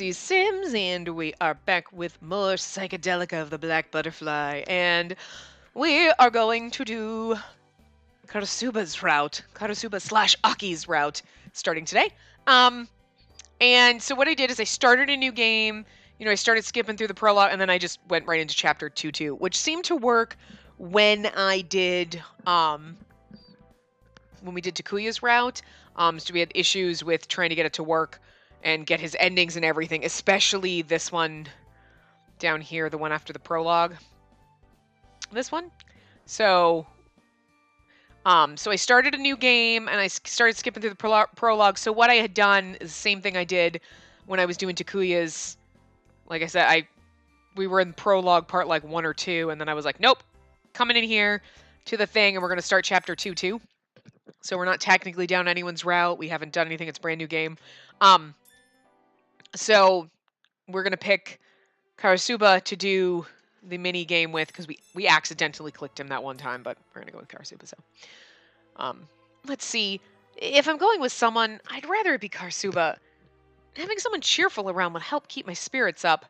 Spacey Sims, and we are back with more Psychedelica of the Black Butterfly, and we are going to do Karasuba's route, Karasuba slash Aki's route, starting today. And so what I did is I started a new game. You know, I started skipping through the prologue, and then I just went right into chapter 2, which seemed to work when I did, when we did Takuya's route. So we had issues with trying to get it to work and get his endings and everything, especially this one down here, the one after the prologue. This one. So I started a new game and I started skipping through the prologue. So what I had done is the same thing I did when I was doing Takuya's. Like I said, we were in prologue part like 1 or 2, and then I was like, nope, coming in here to the thing, and we're going to start chapter 2 too. So we're not technically down anyone's route. We haven't done anything. It's a brand new game. So we're going to pick Karasuba to do the mini game with, because we accidentally clicked him that one time, but we're going to go with Karasuba. So let's see. If I'm going with someone, I'd rather it be Karasuba. Having someone cheerful around would help keep my spirits up.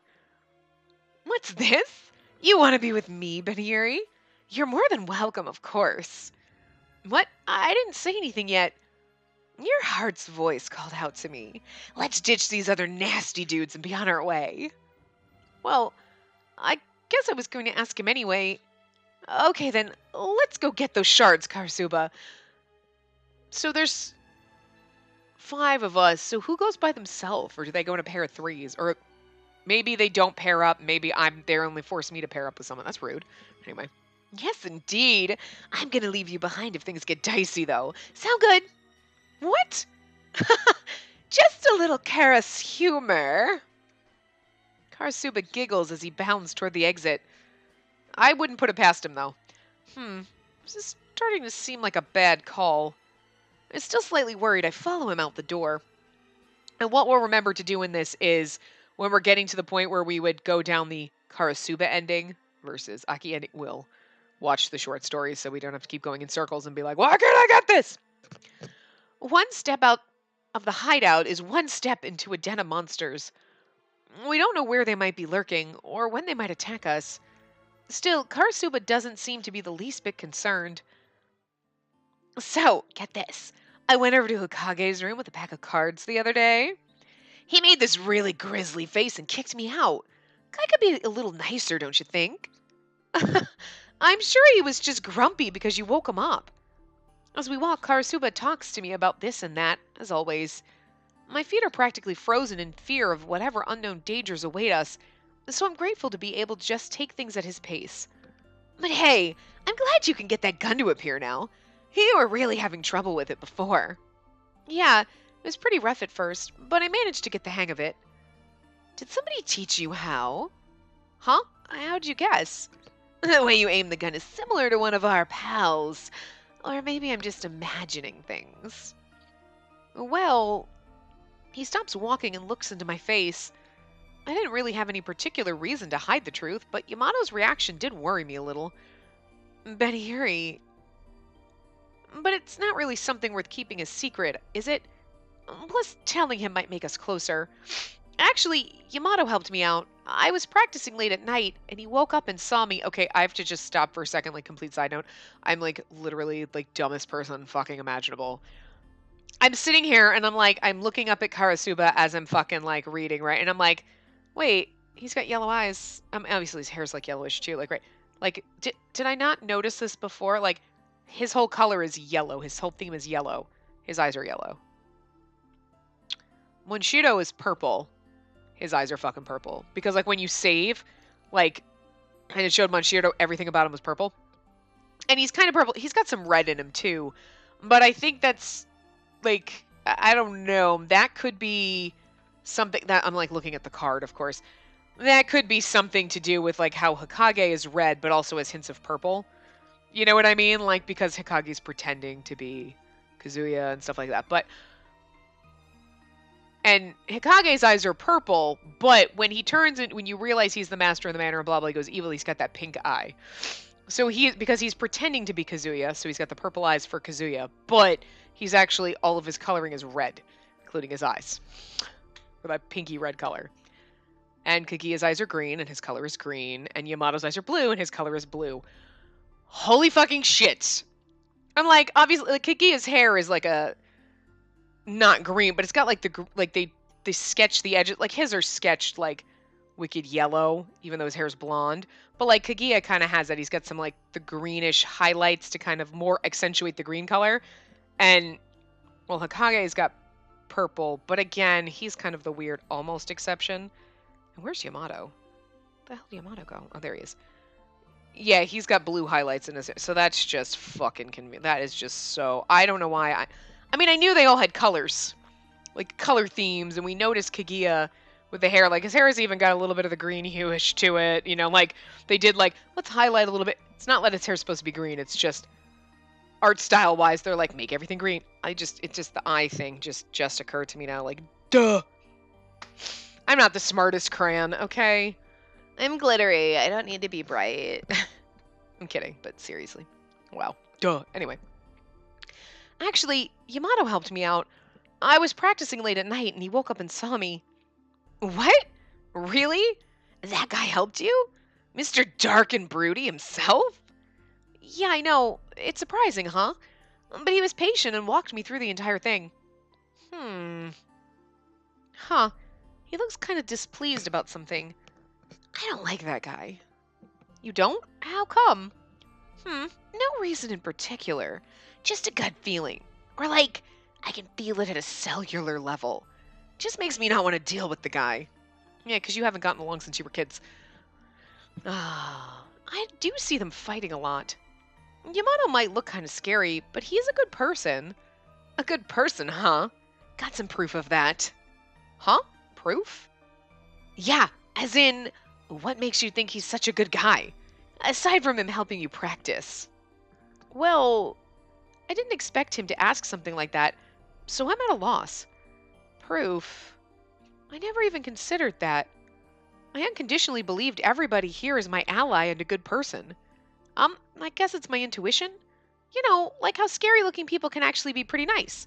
What's this? You want to be with me, Benihiri? You're more than welcome, of course. What? I didn't say anything yet. Your heart's voice called out to me. Let's ditch these other nasty dudes and be on our way. Well, I guess I was going to ask him anyway. Okay then, let's go get those shards, Karasuba. So there's 5 of us, so who goes by themselves? Or do they go in a pair of 3s? Or maybe they don't pair up, maybe they're only forced me to pair up with someone. That's rude. Anyway. Yes, indeed. I'm gonna leave you behind if things get dicey, though. Sound good? What? Just a little Karas humor. Karasuba giggles as he bounds toward the exit. I wouldn't put it past him, though. This is starting to seem like a bad call. I'm still slightly worried. I follow him out the door. And what we'll remember to do in this is, when we're getting to the point where we would go down the Karasuba ending versus Aki ending, we'll watch the short stories so we don't have to keep going in circles and be like, why can't I get this? One step out of the hideout is one step into a den of monsters. We don't know where they might be lurking or when they might attack us. Still, Karasuba doesn't seem to be the least bit concerned. So, get this. I went over to Hokage's room with a pack of cards the other day. He made this really grisly face and kicked me out. Guy could be a little nicer, don't you think? I'm sure he was just grumpy because you woke him up. As we walk, Karasuba talks to me about this and that, as always. My feet are practically frozen in fear of whatever unknown dangers await us, so I'm grateful to be able to just take things at his pace. But hey, I'm glad you can get that gun to appear now. You were really having trouble with it before. Yeah, it was pretty rough at first, but I managed to get the hang of it. Did somebody teach you how? Huh? How'd you guess? The way you aim the gun is similar to one of our pals. Or maybe I'm just imagining things. Well, he stops walking and looks into my face. I didn't really have any particular reason to hide the truth, but Yamato's reaction did worry me a little. Benihiri. But it's not really something worth keeping a secret, is it? Plus, telling him might make us closer. Actually, Yamato helped me out. I was practicing late at night, and he woke up and saw me. Okay, I have to just stop for a second, like, complete side note. I'm, like, literally, like, dumbest person fucking imaginable. I'm sitting here, and I'm looking up at Karasuba as I'm fucking, like, reading, right? And I'm like, wait, he's got yellow eyes. Obviously, his hair's, like, yellowish, too. Like, right? Like, did I not notice this before? Like, his whole color is yellow. His whole theme is yellow. His eyes are yellow. Monshido is purple. His eyes are fucking purple. Because, like, when you save, like, and it showed Monshido, everything about him was purple. And he's kind of purple. He's got some red in him, too. But I think that's, like, I don't know. That could be something that, I'm, like, looking at the card, of course. That could be something to do with, like, how Hokage is red, but also has hints of purple. You know what I mean? Like, because Hokage's pretending to be Kazuya and stuff like that. But, and Hokage's eyes are purple, but when he turns and when you realize he's the master of the manner and blah blah, he goes evil, he's got that pink eye. So because he's pretending to be Kazuya, so he's got the purple eyes for Kazuya, but he's actually, all of his coloring is red, including his eyes. or that pinky red color. And Kaguya's eyes are green, and his color is green. And Yamato's eyes are blue, and his color is blue. Holy fucking shit! I'm like, obviously, like, Kaguya's hair is like a not green, but it's got like they sketch the edges. Like his are sketched like wicked yellow, even though his hair's blonde. But like Kaguya kind of has that. He's got some like the greenish highlights to kind of more accentuate the green color. And well, Hokage's got purple, but again, he's kind of the weird almost exception. And where's Yamato? Where the hell did Yamato go? Oh, there he is. Yeah, he's got blue highlights in his hair. So that's just fucking convenient. That is just so... I don't know why. I mean, I knew they all had colors. Like, color themes. And we noticed Kaguya with the hair. Like, his hair has even got a little bit of the green hue-ish to it. You know, like, they did, like, let's highlight a little bit. It's not that his hair's supposed to be green. It's just... art style-wise, they're like, make everything green. It's just the eye thing just occurred to me now. Like, duh. I'm not the smartest crayon, okay? I'm glittery. I don't need to be bright. I'm kidding, but seriously. Wow. Duh. Anyway. Actually, Yamato helped me out. I was practicing late at night and he woke up and saw me. What? Really? That guy helped you? Mr. Dark and Broody himself? Yeah, I know. It's surprising, huh? But he was patient and walked me through the entire thing. Huh. He looks kind of displeased about something. I don't like that guy. You don't? How come? No reason in particular. Just a gut feeling. Or like, I can feel it at a cellular level. Just makes me not want to deal with the guy. Yeah, because you haven't gotten along since you were kids. I do see them fighting a lot. Yamato might look kind of scary, but he's a good person. A good person, huh? Got some proof of that. Huh? Proof? Yeah, as in... what makes you think he's such a good guy? Aside from him helping you practice. Well, I didn't expect him to ask something like that, so I'm at a loss. Proof? I never even considered that. I unconditionally believed everybody here is my ally and a good person. I guess it's my intuition. You know, like how scary-looking people can actually be pretty nice.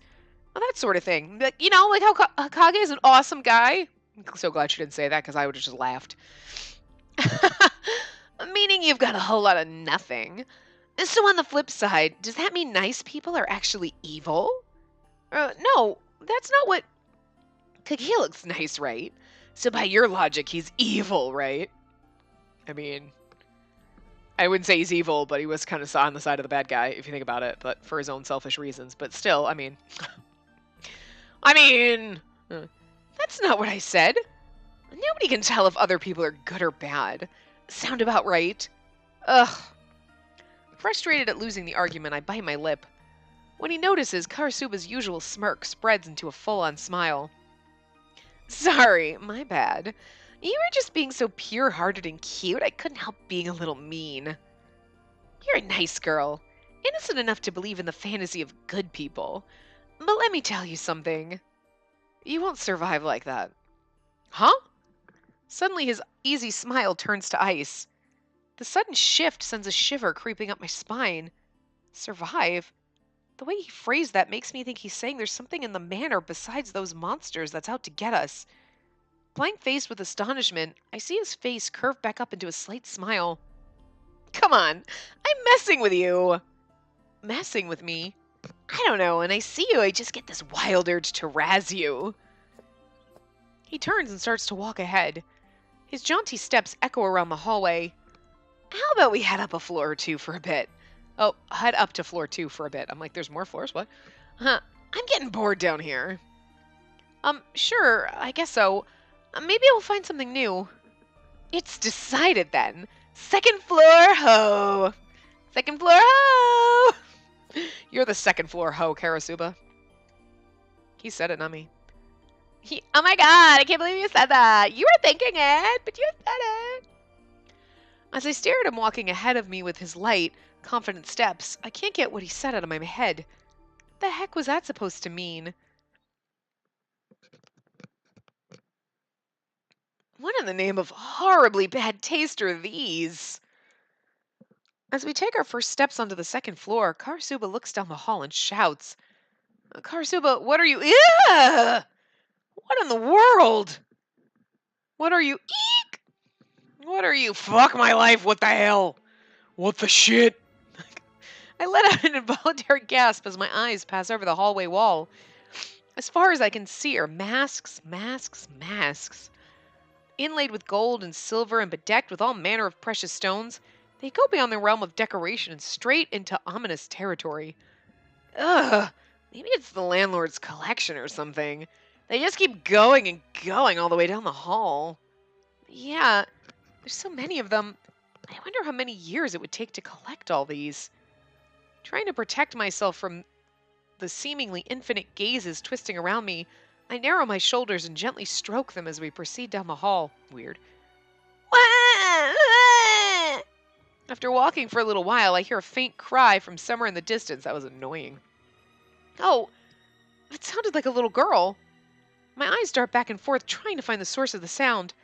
Well, that sort of thing. You know, like how Hokage is an awesome guy. I'm so glad you didn't say that because I would have just laughed. Meaning you've got a whole lot of nothing. So on the flip side, does that mean nice people are actually evil? No, that's not what... Kage looks nice, right? So by your logic, he's evil, right? I mean, I wouldn't say he's evil, but he was kind of on the side of the bad guy, if you think about it, but for his own selfish reasons. But still, I mean... that's not what I said. Nobody can tell if other people are good or bad. Sound about right? Ugh. Frustrated at losing the argument, I bite my lip. When he notices, Karasuba's usual smirk spreads into a full-on smile. Sorry, my bad. You were just being so pure-hearted and cute, I couldn't help being a little mean. You're a nice girl. Innocent enough to believe in the fantasy of good people. But let me tell you something. You won't survive like that. Huh? Suddenly his easy smile turns to ice. The sudden shift sends a shiver creeping up my spine. Survive? The way he phrased that makes me think he's saying there's something in the manor besides those monsters that's out to get us. Blank-faced with astonishment, I see his face curve back up into a slight smile. Come on, I'm messing with you. Messing with me? I don't know, when I see you, I just get this wild urge to razz you. He turns and starts to walk ahead. His jaunty steps echo around the hallway. How about we head up a floor or two for a bit? Oh, head up to floor 2 for a bit. I'm like, there's more floors? What? Huh. I'm getting bored down here. Sure, I guess so. Maybe I'll find something new. It's decided then. Second floor ho! Second floor ho! You're the second floor ho, Karasuba. He said it, not me. Oh my god, I can't believe you said that. You were thinking it, but you said it. As I stare at him walking ahead of me with his light, confident steps, I can't get what he said out of my head. What the heck was that supposed to mean? What in the name of horribly bad taste are these? As we take our first steps onto the second floor, Karasuba looks down the hall and shouts. Karasuba, what are you... Ew! What in the world? What are you? Eek! What are you? Fuck my life. What the hell? What the shit? I let out an involuntary gasp as my eyes pass over the hallway wall. As far as I can see are masks, masks, masks. Inlaid with gold and silver and bedecked with all manner of precious stones, they go beyond the realm of decoration and straight into ominous territory. Ugh, maybe it's the landlord's collection or something. They just keep going and going all the way down the hall. Yeah, there's so many of them. I wonder how many years it would take to collect all these. Trying to protect myself from the seemingly infinite gazes twisting around me, I narrow my shoulders and gently stroke them as we proceed down the hall. Weird. After walking for a little while, I hear a faint cry from somewhere in the distance. That was annoying. Oh, it sounded like a little girl. My eyes dart back and forth, trying to find the source of the sound.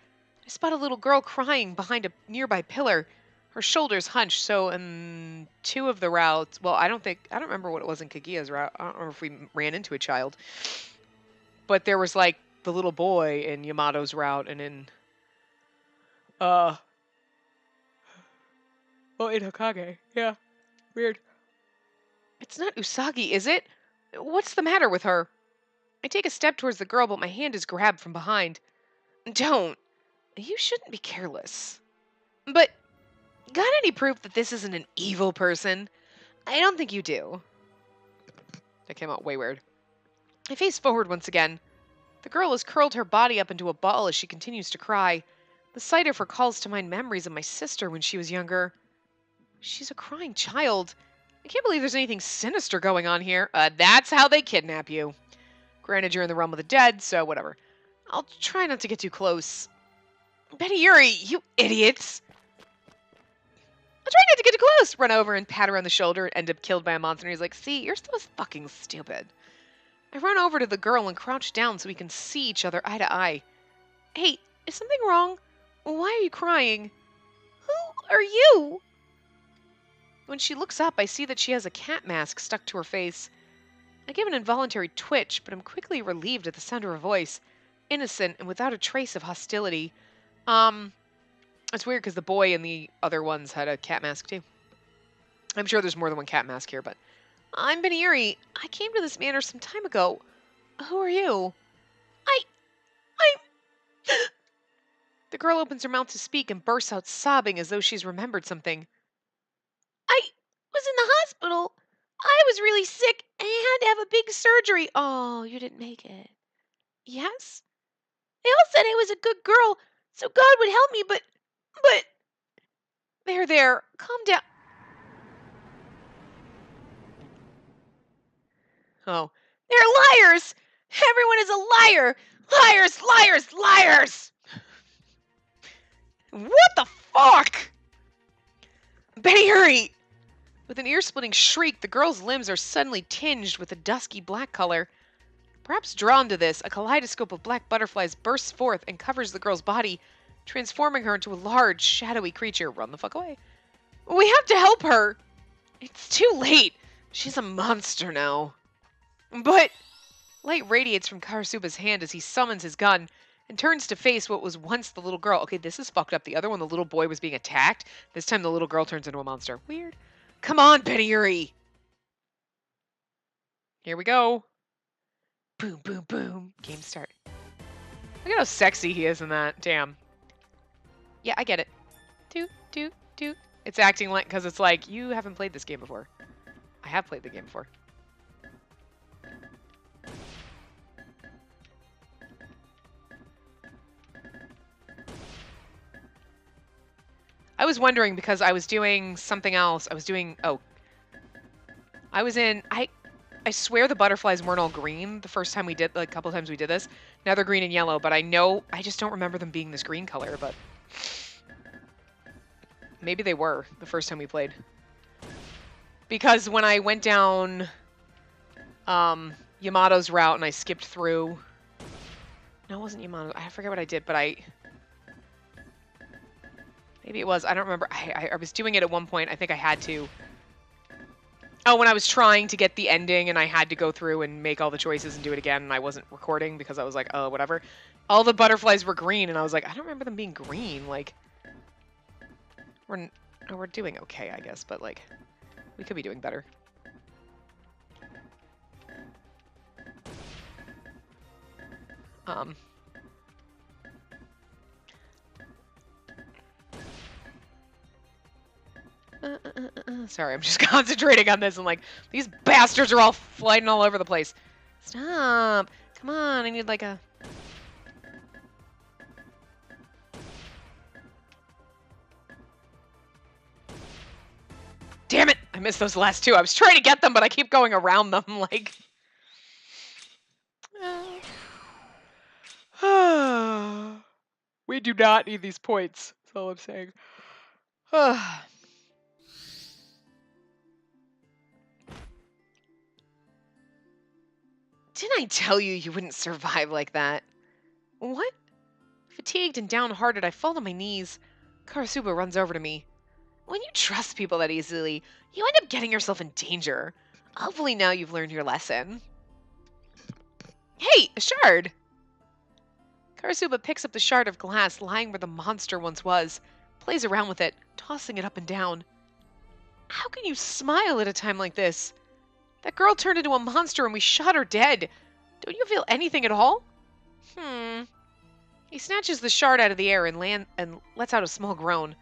I spot a little girl crying behind a nearby pillar, her shoulders hunched. So in two of the routes, well, I don't remember what it was in Kaguya's route. I don't remember if we ran into a child. But there was like the little boy in Yamato's route and in in Hokage. Yeah. Weird. It's not Usagi, is it? What's the matter with her? I take a step towards the girl, but my hand is grabbed from behind. Don't. You shouldn't be careless. But, got any proof that this isn't an evil person? I don't think you do. That came out way weird. I face forward once again. The girl has curled her body up into a ball as she continues to cry. The sight of her calls to mind memories of my sister when she was younger. She's a crying child. I can't believe there's anything sinister going on here. That's how they kidnap you. Granted, you're in the realm of the dead, so whatever. I'll try not to get too close. Betty Yuri, you idiots! I'll try not to get too close! Run over and pat her on the shoulder and end up killed by a monster. And he's like, see, you're so fucking stupid. I run over to the girl and crouch down so we can see each other eye to eye. Hey, is something wrong? Why are you crying? Who are you? When she looks up, I see that she has a cat mask stuck to her face. I give an involuntary twitch, but I'm quickly relieved at the sound of her voice, innocent and without a trace of hostility. It's weird because the boy and the other ones had a cat mask too. I'm sure there's more than one cat mask here, but I'm Benieri. I came to this manor some time ago. Who are you? I'm... The girl opens her mouth to speak and bursts out sobbing as though she's remembered something. I was in the hospital. I was really sick and had to have a big surgery. Oh, you didn't make it. Yes? They all said I was a good girl, so God would help me, but... There, calm down. Oh. They're liars! Everyone is a liar! Liars, liars, liars! What the fuck? Betty, hurry! With an ear-splitting shriek, the girl's limbs are suddenly tinged with a dusky black color. Perhaps drawn to this, a kaleidoscope of black butterflies bursts forth and covers the girl's body, transforming her into a large, shadowy creature. Run the fuck away. We have to help her! It's too late! She's a monster now. But... Light radiates from Karasuba's hand as he summons his gun and turns to face what was once the little girl. Okay, this is fucked up. The other one, the little boy, was being attacked. This time the little girl turns into a monster. Weird. Come on, Betty Yuri! Here we go. Boom, boom, boom. Game start. Look at how sexy he is in that. Damn. Yeah, I get it. Doot, doot, doot. It's acting like, because it's like, you haven't played this game before. I have played the game before. I was wondering because I was doing something else. I was in, I swear the butterflies weren't all green the first time we did, like a couple times we did this. Now they're green and yellow, but I just don't remember them being this green color, but maybe they were the first time we played. Because when I went down Yamato's route and I skipped through, no, it wasn't Yamato. I forget what I did, but maybe it was. I don't remember. I was doing it at one point. I think I had to. Oh, when I was trying to get the ending and I had to go through and make all the choices and do it again, and I wasn't recording because I was like, oh, whatever. All the butterflies were green, and I was like, I don't remember them being green. Like, we're doing okay, I guess, but like, we could be doing better. Sorry, I'm just concentrating on this and like, these bastards are all flying all over the place. Stop. Come on, I need like a... Damn it! I missed those last two. I was trying to get them, but I keep going around them, like... We do not need these points. That's all I'm saying. Didn't I tell you you wouldn't survive like that? What? Fatigued and downhearted, I fall to my knees. Karasuba runs over to me. When you trust people that easily, you end up getting yourself in danger. Hopefully now you've learned your lesson. Hey, a shard! Karasuba picks up the shard of glass lying where the monster once was, plays around with it, tossing it up and down. How can you smile at a time like this? That girl turned into a monster and we shot her dead. Don't you feel anything at all? He snatches the shard out of the air and lets out a small groan.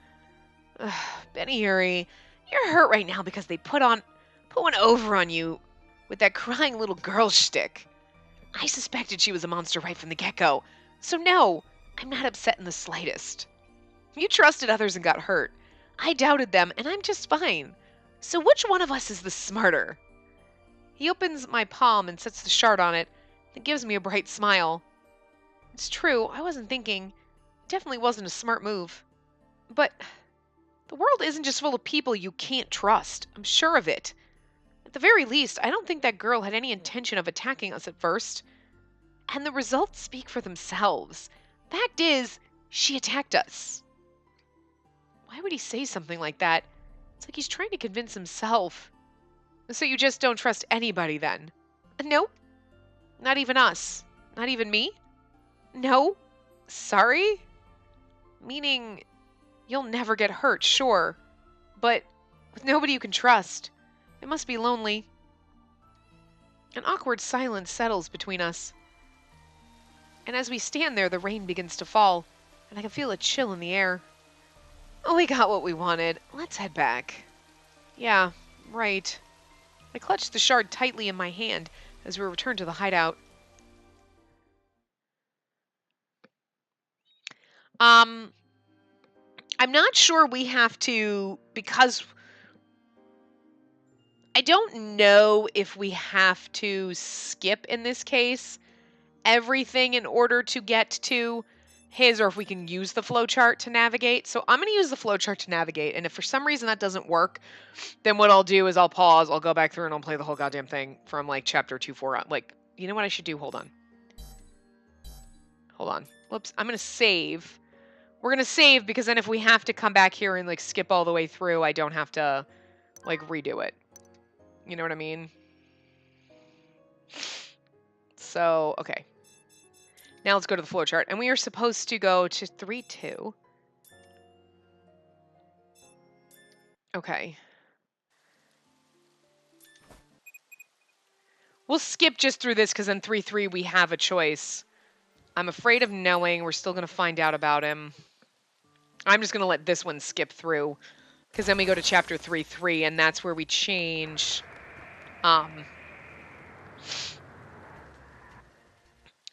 Benny Yuri, you're hurt right now because they put one over on you with that crying little girl shtick. I suspected she was a monster right from the get-go, so no, I'm not upset in the slightest. You trusted others and got hurt. I doubted them, and I'm just fine. So which one of us is the smarter? He opens my palm and sets the shard on it, and gives me a bright smile. It's true, I wasn't thinking. It definitely wasn't a smart move. But the world isn't just full of people you can't trust. I'm sure of it. At the very least, I don't think that girl had any intention of attacking us at first. And the results speak for themselves. Fact is, she attacked us. Why would he say something like that? It's like he's trying to convince himself. So you just don't trust anybody then? Nope. Not even us. Not even me? No. Sorry? Meaning, you'll never get hurt, sure. But with nobody you can trust, it must be lonely. An awkward silence settles between us. And as we stand there, the rain begins to fall, and I can feel a chill in the air. Oh, we got what we wanted. Let's head back. Yeah, right. I clutched the shard tightly in my hand as we returned to the hideout. I'm not sure we have to, because I don't know if we have to skip, in this case, everything in order to get to his, or if we can use the flowchart to navigate. So I'm going to use the flowchart to navigate, and if for some reason that doesn't work, then what I'll do is I'll pause, I'll go back through, and I'll play the whole goddamn thing from, like, chapter 2-4 on. Like, you know what I should do? Hold on. Whoops. I'm going to save. We're going to save, because then if we have to come back here and, like, skip all the way through, I don't have to, like, redo it. You know what I mean? So, okay. Now let's go to the flowchart. And we are supposed to go to 3-2. Okay. We'll skip just through this, because in 3-3 we have a choice. I'm afraid of knowing. We're still going to find out about him. I'm just going to let this one skip through, because then we go to chapter 3-3, and that's where we change. And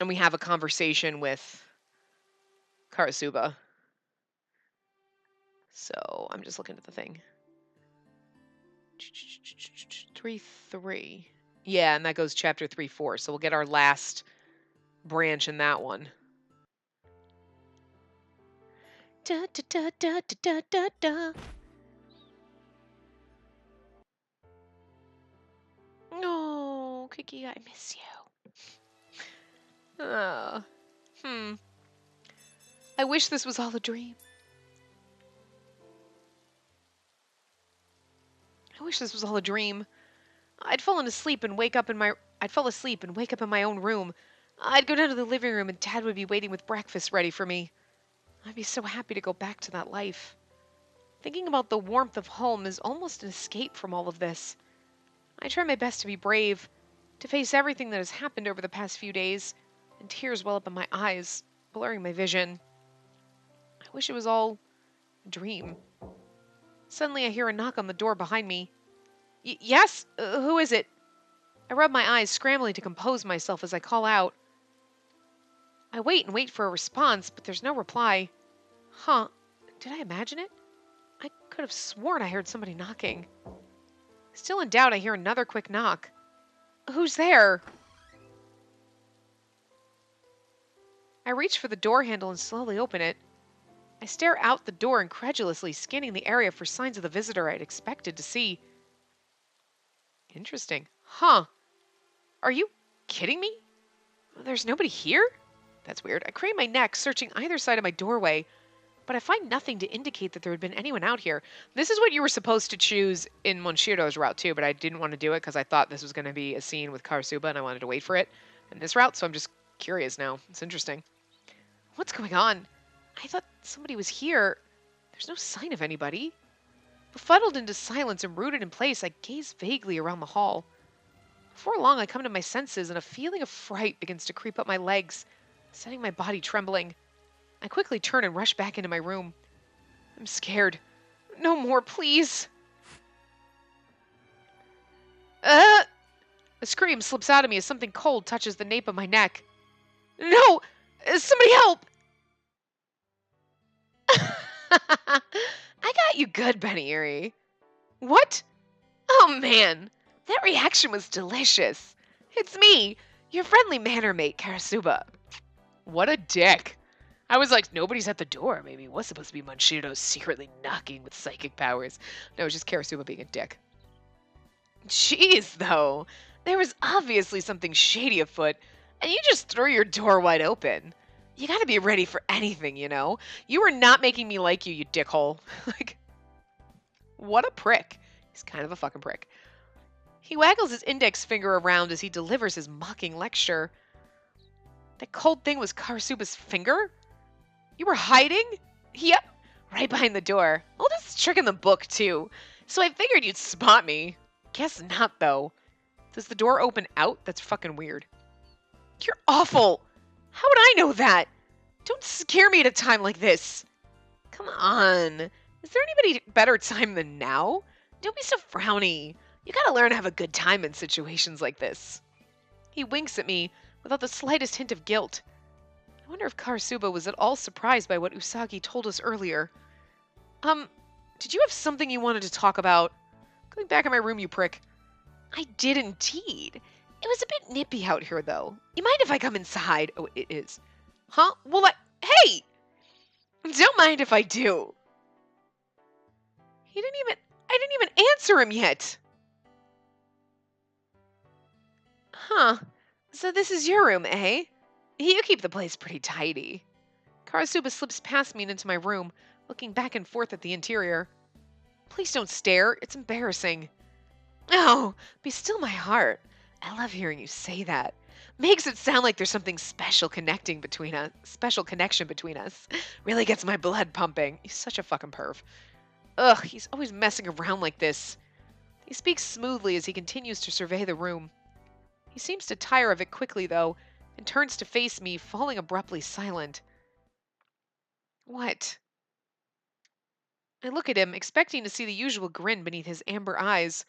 we have a conversation with Karasuba. So I'm just looking at the thing. 3-3. Yeah, and that goes chapter 3-4. So we'll get our last branch in that one. Da, da, da, da, da, da, da. Oh, Kiki, I miss you. I wish this was all a dream. I wish this was all a dream. I'd fall asleep and wake up in my own room. I'd go down to the living room and Dad would be waiting with breakfast ready for me. I'd be so happy to go back to that life. Thinking about the warmth of home is almost an escape from all of this. I try my best to be brave, to face everything that has happened over the past few days, and tears well up in my eyes, blurring my vision. I wish it was all a dream. Suddenly I hear a knock on the door behind me. Yes? Who is it? I rub my eyes, scrambling to compose myself as I call out. I wait and wait for a response, but there's no reply. Huh? Did I imagine it? I could have sworn I heard somebody knocking. Still in doubt, I hear another quick knock. Who's there? I reach for the door handle and slowly open it. I stare out the door incredulously, scanning the area for signs of the visitor I'd expected to see. Interesting. Huh? Are you kidding me? There's nobody here? That's weird. I crane my neck, searching either side of my doorway, but I find nothing to indicate that there had been anyone out here. This is what you were supposed to choose in Monshiro's route too, but I didn't want to do it because I thought this was going to be a scene with Karasuba and I wanted to wait for it in this route, so I'm just curious now. It's interesting. What's going on? I thought somebody was here. There's no sign of anybody. Befuddled into silence and rooted in place, I gaze vaguely around the hall. Before long, I come to my senses and a feeling of fright begins to creep up my legs, setting my body trembling. I quickly turn and rush back into my room. I'm scared. No more, please. A scream slips out of me as something cold touches the nape of my neck. No! Somebody help! I got you good, Benny. What? Oh, man. That reaction was delicious. It's me, your friendly manor mate, Karasuba. What a dick. I was like, nobody's at the door. Maybe it was supposed to be Manshiro secretly knocking with psychic powers. No, it was just Karasuba being a dick. Jeez, though. There was obviously something shady afoot, and you just threw your door wide open. You gotta be ready for anything, you know? You were not making me like you, you dickhole. Like, what a prick. He's kind of a fucking prick. He waggles his index finger around as he delivers his mocking lecture. That cold thing was Karasuba's finger? You were hiding? Yep, right behind the door. Oh, this is a trick in the book, too. So I figured you'd spot me. Guess not, though. Does the door open out? That's fucking weird. You're awful. How would I know that? Don't scare me at a time like this. Come on. Is there anybody better time than now? Don't be so frowny. You gotta learn to have a good time in situations like this. He winks at me without the slightest hint of guilt. I wonder if Karasuba was at all surprised by what Usagi told us earlier. Did you have something you wanted to talk about? Going back in my room, you prick. I did indeed. It was a bit nippy out here, though. You mind if I come inside? Oh, it is. Huh? Well, hey! Don't mind if I do. I didn't even answer him yet. Huh. So this is your room, eh? You keep the place pretty tidy. Karasuba slips past me and into my room, looking back and forth at the interior. Please don't stare. It's embarrassing. Oh, be still my heart. I love hearing you say that. Makes it sound like there's something special connection between us. Really gets my blood pumping. He's such a fucking perv. Ugh, he's always messing around like this. He speaks smoothly as he continues to survey the room. He seems to tire of it quickly, though, and turns to face me, falling abruptly silent. What? I look at him, expecting to see the usual grin beneath his amber eyes.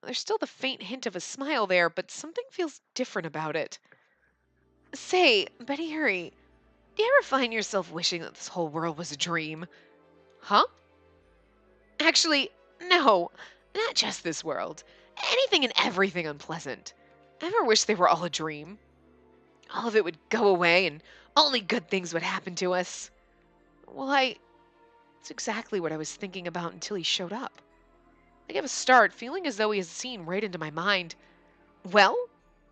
There's still the faint hint of a smile there, but something feels different about it. Say, Betty Hurry, do you ever find yourself wishing that this whole world was a dream? Huh? Actually, no, not just this world. Anything and everything unpleasant. Ever wish they were all a dream? All of it would go away and only good things would happen to us. Well, that's exactly what I was thinking about until he showed up. I gave a start, feeling as though he had seen right into my mind. Well,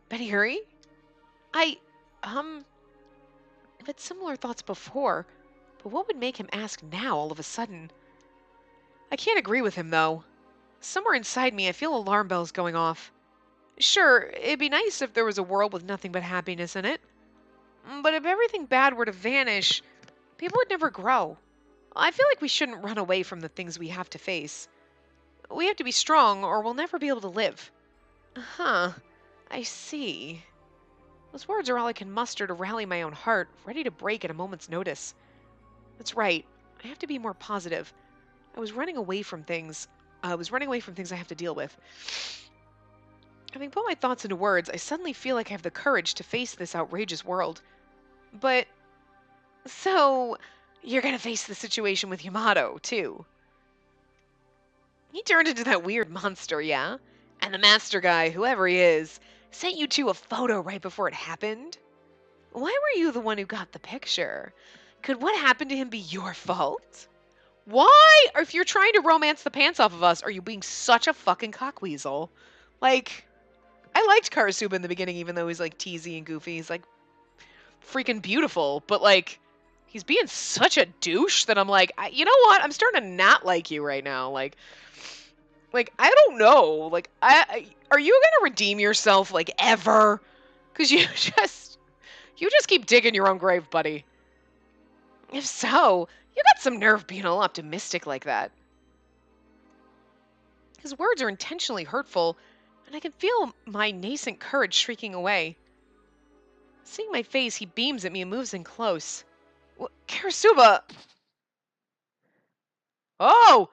Betty Hurry? I've had similar thoughts before, but what would make him ask now all of a sudden? I can't agree with him, though. Somewhere inside me, I feel alarm bells going off. Sure, it'd be nice if there was a world with nothing but happiness in it. But if everything bad were to vanish, people would never grow. I feel like we shouldn't run away from the things we have to face. We have to be strong or we'll never be able to live. Huh, I see. Those words are all I can muster to rally my own heart, ready to break at a moment's notice. That's right. I have to be more positive. I was running away from things. I was running away from things I have to deal with. Having put my thoughts into words, I suddenly feel like I have the courage to face this outrageous world. But, so, you're gonna face the situation with Yamato, too. He turned into that weird monster, yeah? And the master guy, whoever he is, sent you two a photo right before it happened? Why were you the one who got the picture? Could what happened to him be your fault? Why, if you're trying to romance the pants off of us, are you being such a fucking cockweasel? Like, I liked Karasuba in the beginning, even though he's like teasy and goofy. He's like freaking beautiful, but like, he's being such a douche that I'm like, you know what? I'm starting to not like you right now. Like I don't know. Like, are you gonna redeem yourself like ever? Because you just keep digging your own grave, buddy. If so, you got some nerve being all optimistic like that. His words are intentionally hurtful, and I can feel my nascent courage shrieking away. Seeing my face, he beams at me and moves in close. Karasuba! Oh!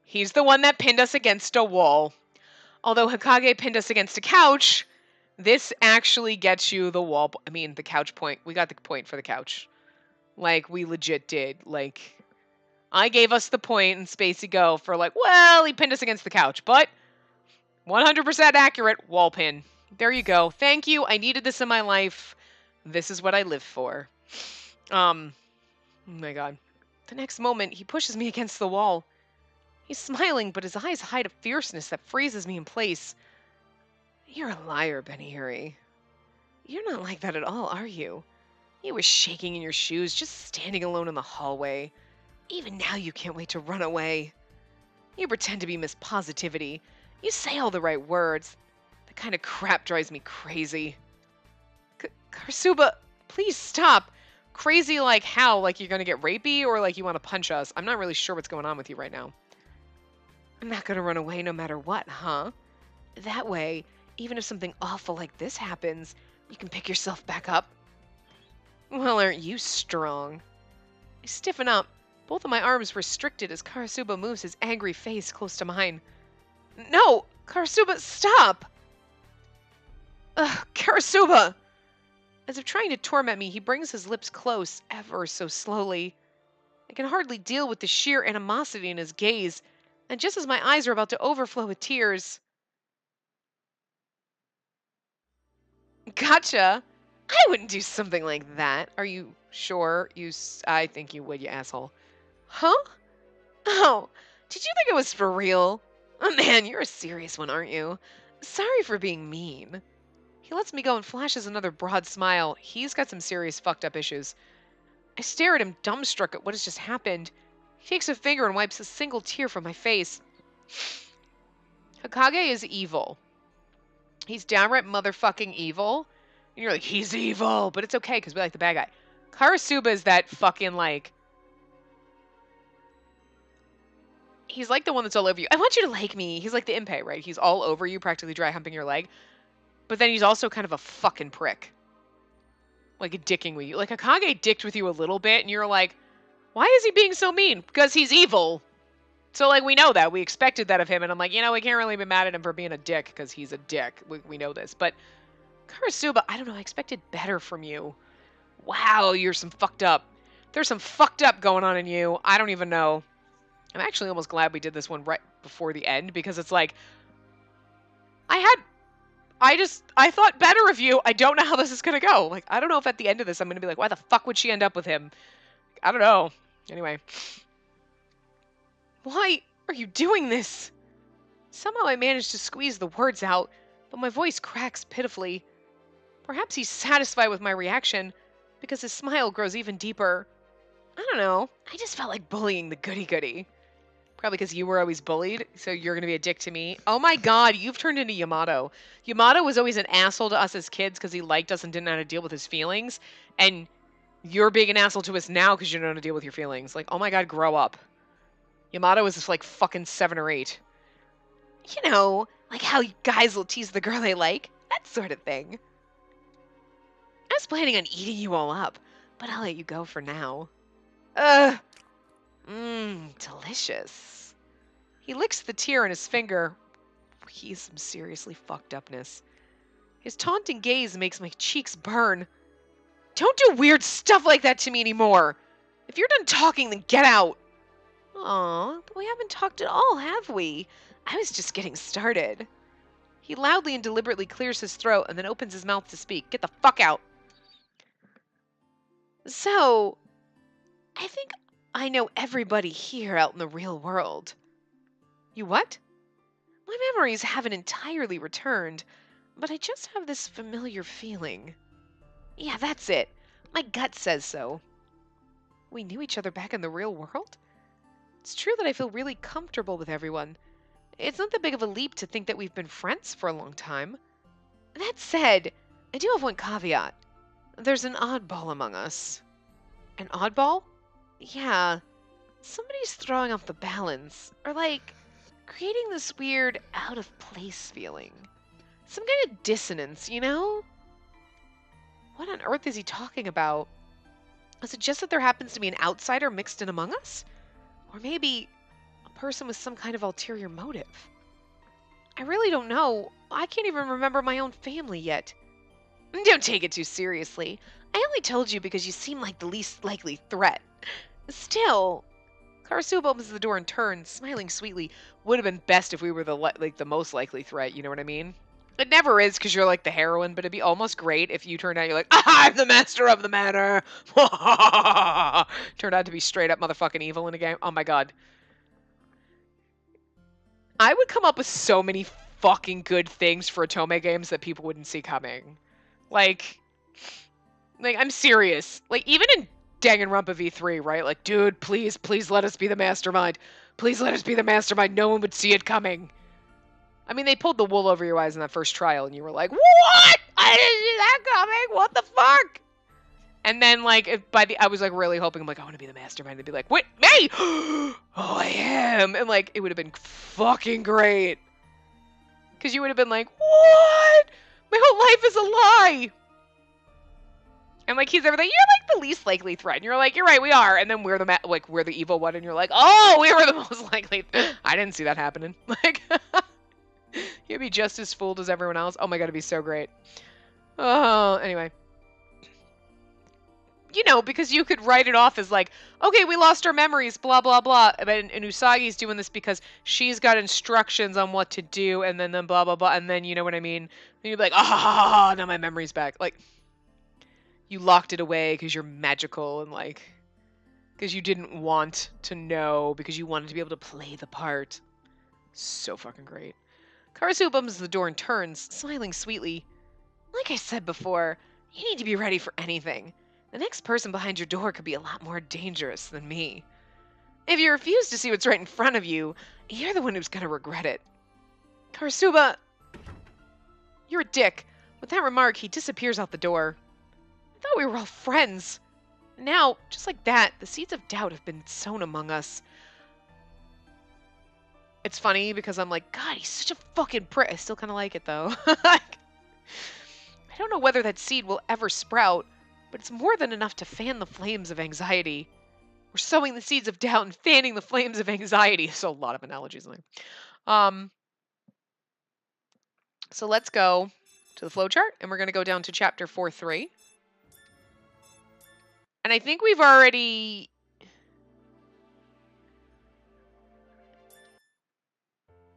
He's the one that pinned us against a wall. Although Hokage pinned us against a couch, this actually gets you the wall. I mean, the couch point. We got the point for the couch. Like, we legit did. Like, I gave us the point in Spacey Go for like, well, he pinned us against the couch, but 100% accurate wall pin. There you go. Thank you. I needed this in my life. This is what I live for. Oh my god. The next moment, he pushes me against the wall. He's smiling, but his eyes hide a fierceness that freezes me in place. You're a liar, Benihuri. You're not like that at all, are you? You were shaking in your shoes, just standing alone in the hallway. Even now you can't wait to run away. You pretend to be Miss Positivity. You say all the right words. That kind of crap drives me crazy. Karasuba, please stop. Crazy like how? Like you're gonna get rapey or like you want to punch us? I'm not really sure what's going on with you right now. I'm not gonna run away no matter what, huh? That way, even if something awful like this happens, you can pick yourself back up. Well, aren't you strong? I stiffen up, both of my arms restricted as Karasuba moves his angry face close to mine. No! Karasuba, stop! Ugh, Karasuba! As if trying to torment me, he brings his lips close, ever so slowly. I can hardly deal with the sheer animosity in his gaze, and just as my eyes are about to overflow with tears... Gotcha! I wouldn't do something like that. Are you sure? I think you would, you asshole. Huh? Oh, did you think it was for real? Oh man, you're a serious one, aren't you? Sorry for being mean. He lets me go and flashes another broad smile. He's got some serious fucked up issues. I stare at him dumbstruck at what has just happened. He takes a finger and wipes a single tear from my face. Hokage is evil. He's downright motherfucking evil. And you're like, he's evil, but it's okay because we like the bad guy. Karasuba is that fucking like... He's like the one that's all over you. I want you to like me. He's like the Impei, right? He's all over you, practically dry humping your leg. But then he's also kind of a fucking prick. Like a dicking with you. Like Hokage dicked with you a little bit, and you're like, why is he being so mean? Because he's evil. So, like, we know that. We expected that of him, and I'm like, you know, we can't really be mad at him for being a dick, because he's a dick. We know this. But Karasuba, I don't know, I expected better from you. Wow, you're some fucked up. There's some fucked up going on in you. I don't even know. I'm actually almost glad we did this one right before the end, because it's like, I thought better of you. I don't know how this is going to go. Like, I don't know if at the end of this I'm going to be like, why the fuck would she end up with him? I don't know. Anyway. Why are you doing this? Somehow I managed to squeeze the words out, but my voice cracks pitifully. Perhaps he's satisfied with my reaction, because his smile grows even deeper. I don't know. I just felt like bullying the goody-goody. Probably because you were always bullied, so you're going to be a dick to me. Oh my god, you've turned into Yamato. Yamato was always an asshole to us as kids because he liked us and didn't know how to deal with his feelings. And you're being an asshole to us now because you don't know how to deal with your feelings. Like, oh my god, grow up. Yamato is like fucking 7 or 8. You know, like how guys will tease the girl they like. That sort of thing. I was planning on eating you all up, but I'll let you go for now. Ugh. Delicious. He licks the tear on his finger. He's some seriously fucked upness. His taunting gaze makes my cheeks burn. Don't do weird stuff like that to me anymore. If you're done talking, then get out. Aw, but we haven't talked at all, have we? I was just getting started. He loudly and deliberately clears his throat and then opens his mouth to speak. Get the fuck out. So, I think I know everybody here out in the real world. You what? My memories haven't entirely returned, but I just have this familiar feeling. Yeah, that's it. My gut says so. We knew each other back in the real world? It's true that I feel really comfortable with everyone. It's not that big of a leap to think that we've been friends for a long time. That said, I do have one caveat. There's an oddball among us. An oddball? Yeah. Somebody's throwing off the balance, or like, creating this weird out-of-place feeling. Some kind of dissonance, you know? What on earth is he talking about? Is it just that there happens to be an outsider mixed in among us? Or maybe a person with some kind of ulterior motive? I really don't know. I can't even remember my own family yet. Don't take it too seriously. I only told you because you seem like the least likely threat. Still, Karasuba opens the door and turns, smiling sweetly. Would have been best if we were the most likely threat, you know what I mean? It never is because you're like the heroine, but it'd be almost great if you turned out you're like, I'm the master of the manor. Turned out to be straight up motherfucking evil in a game. Oh my god. I would come up with so many fucking good things for Otome games that people wouldn't see coming. Like I'm serious. Like, even in Danganronpa V3, right? Like, dude, please let us be the mastermind. Please let us be the mastermind. No one would see it coming. I mean, they pulled the wool over your eyes in that first trial, and you were like, what? I didn't see that coming. What the fuck? And then, like, I was, like, really hoping, I'm like, I want to be the mastermind. They'd be like, wait, me? Oh, I am. And, like, it would have been fucking great. Because you would have been like, what? My whole life is a lie. And, like, he's everything. You're, like, the least likely threat. And you're like, you're right, we are. And then we're the evil one. And you're like, oh, we were the most likely. I didn't see that happening. Like, you'd be just as fooled as everyone else. Oh my god, it'd be so great. Oh, anyway. You know, because you could write it off as like, okay, we lost our memories, blah, blah, blah. And Usagi's doing this because she's got instructions on what to do, and then blah, blah, blah. And then, you know what I mean? And you'd be like, ah, now my memory's back. Like, you locked it away because you're magical and, like, because you didn't want to know, because you wanted to be able to play the part. So fucking great. Karasu opens the door and turns, smiling sweetly. Like I said before, you need to be ready for anything. The next person behind your door could be a lot more dangerous than me. If you refuse to see what's right in front of you, you're the one who's going to regret it. Karasuba, you're a dick. With that remark, he disappears out the door. I thought we were all friends. Now, just like that, the seeds of doubt have been sown among us. It's funny because I'm like, God, he's such a fucking prick. I still kind of like it, though. I don't know whether that seed will ever sprout, but it's more than enough to fan the flames of anxiety. We're sowing the seeds of doubt and fanning the flames of anxiety. So a lot of analogies in there. So let's go to the flowchart, and we're going to go down to chapter 4.3. And I think we've already...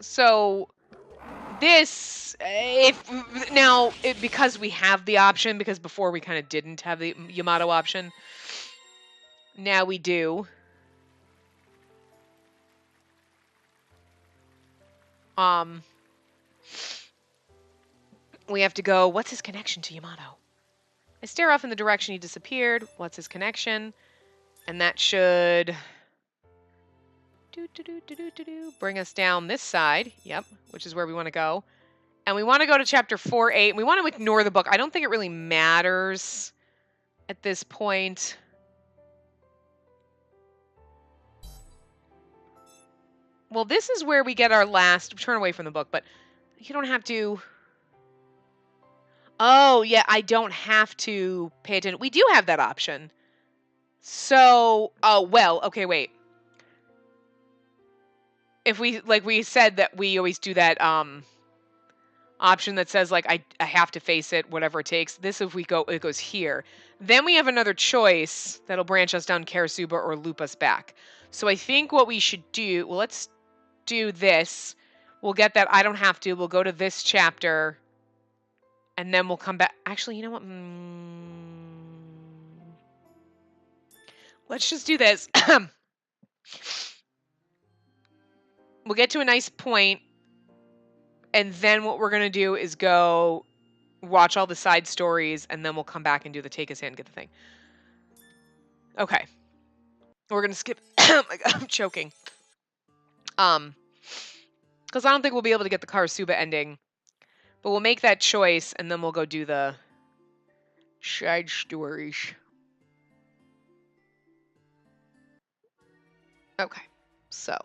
So this, because we have the option, because before we kind of didn't have the Yamato option, now we do. We have to go, what's his connection to Yamato? I stare off in the direction he disappeared. What's his connection? And that should Bring us down this side. Yep, which is where we want to go. And we want to go to chapter 4-8. We want to ignore the book. I don't think it really matters at this point. Well, this is where we get our last... Turn away from the book, but you don't have to... Oh, yeah, I don't have to pay attention. We do have that option. So, oh, well, okay, wait. If we, like we said that we always do that option that says, like, I have to face it, whatever it takes. This, if we go, it goes here. Then we have another choice that'll branch us down Karasuba or loop us back. So I think what we should do, well, let's do this. We'll get that I don't have to. We'll go to this chapter. And then we'll come back. Actually, you know what? Let's just do this. We'll get to a nice point, and then what we're going to do is go watch all the side stories, and then we'll come back and do the take his hand, get the thing. Okay. We're going to skip. Oh my God, I'm choking. Because I don't think we'll be able to get the Karasuba ending. But we'll make that choice, and then we'll go do the side stories. Okay, so.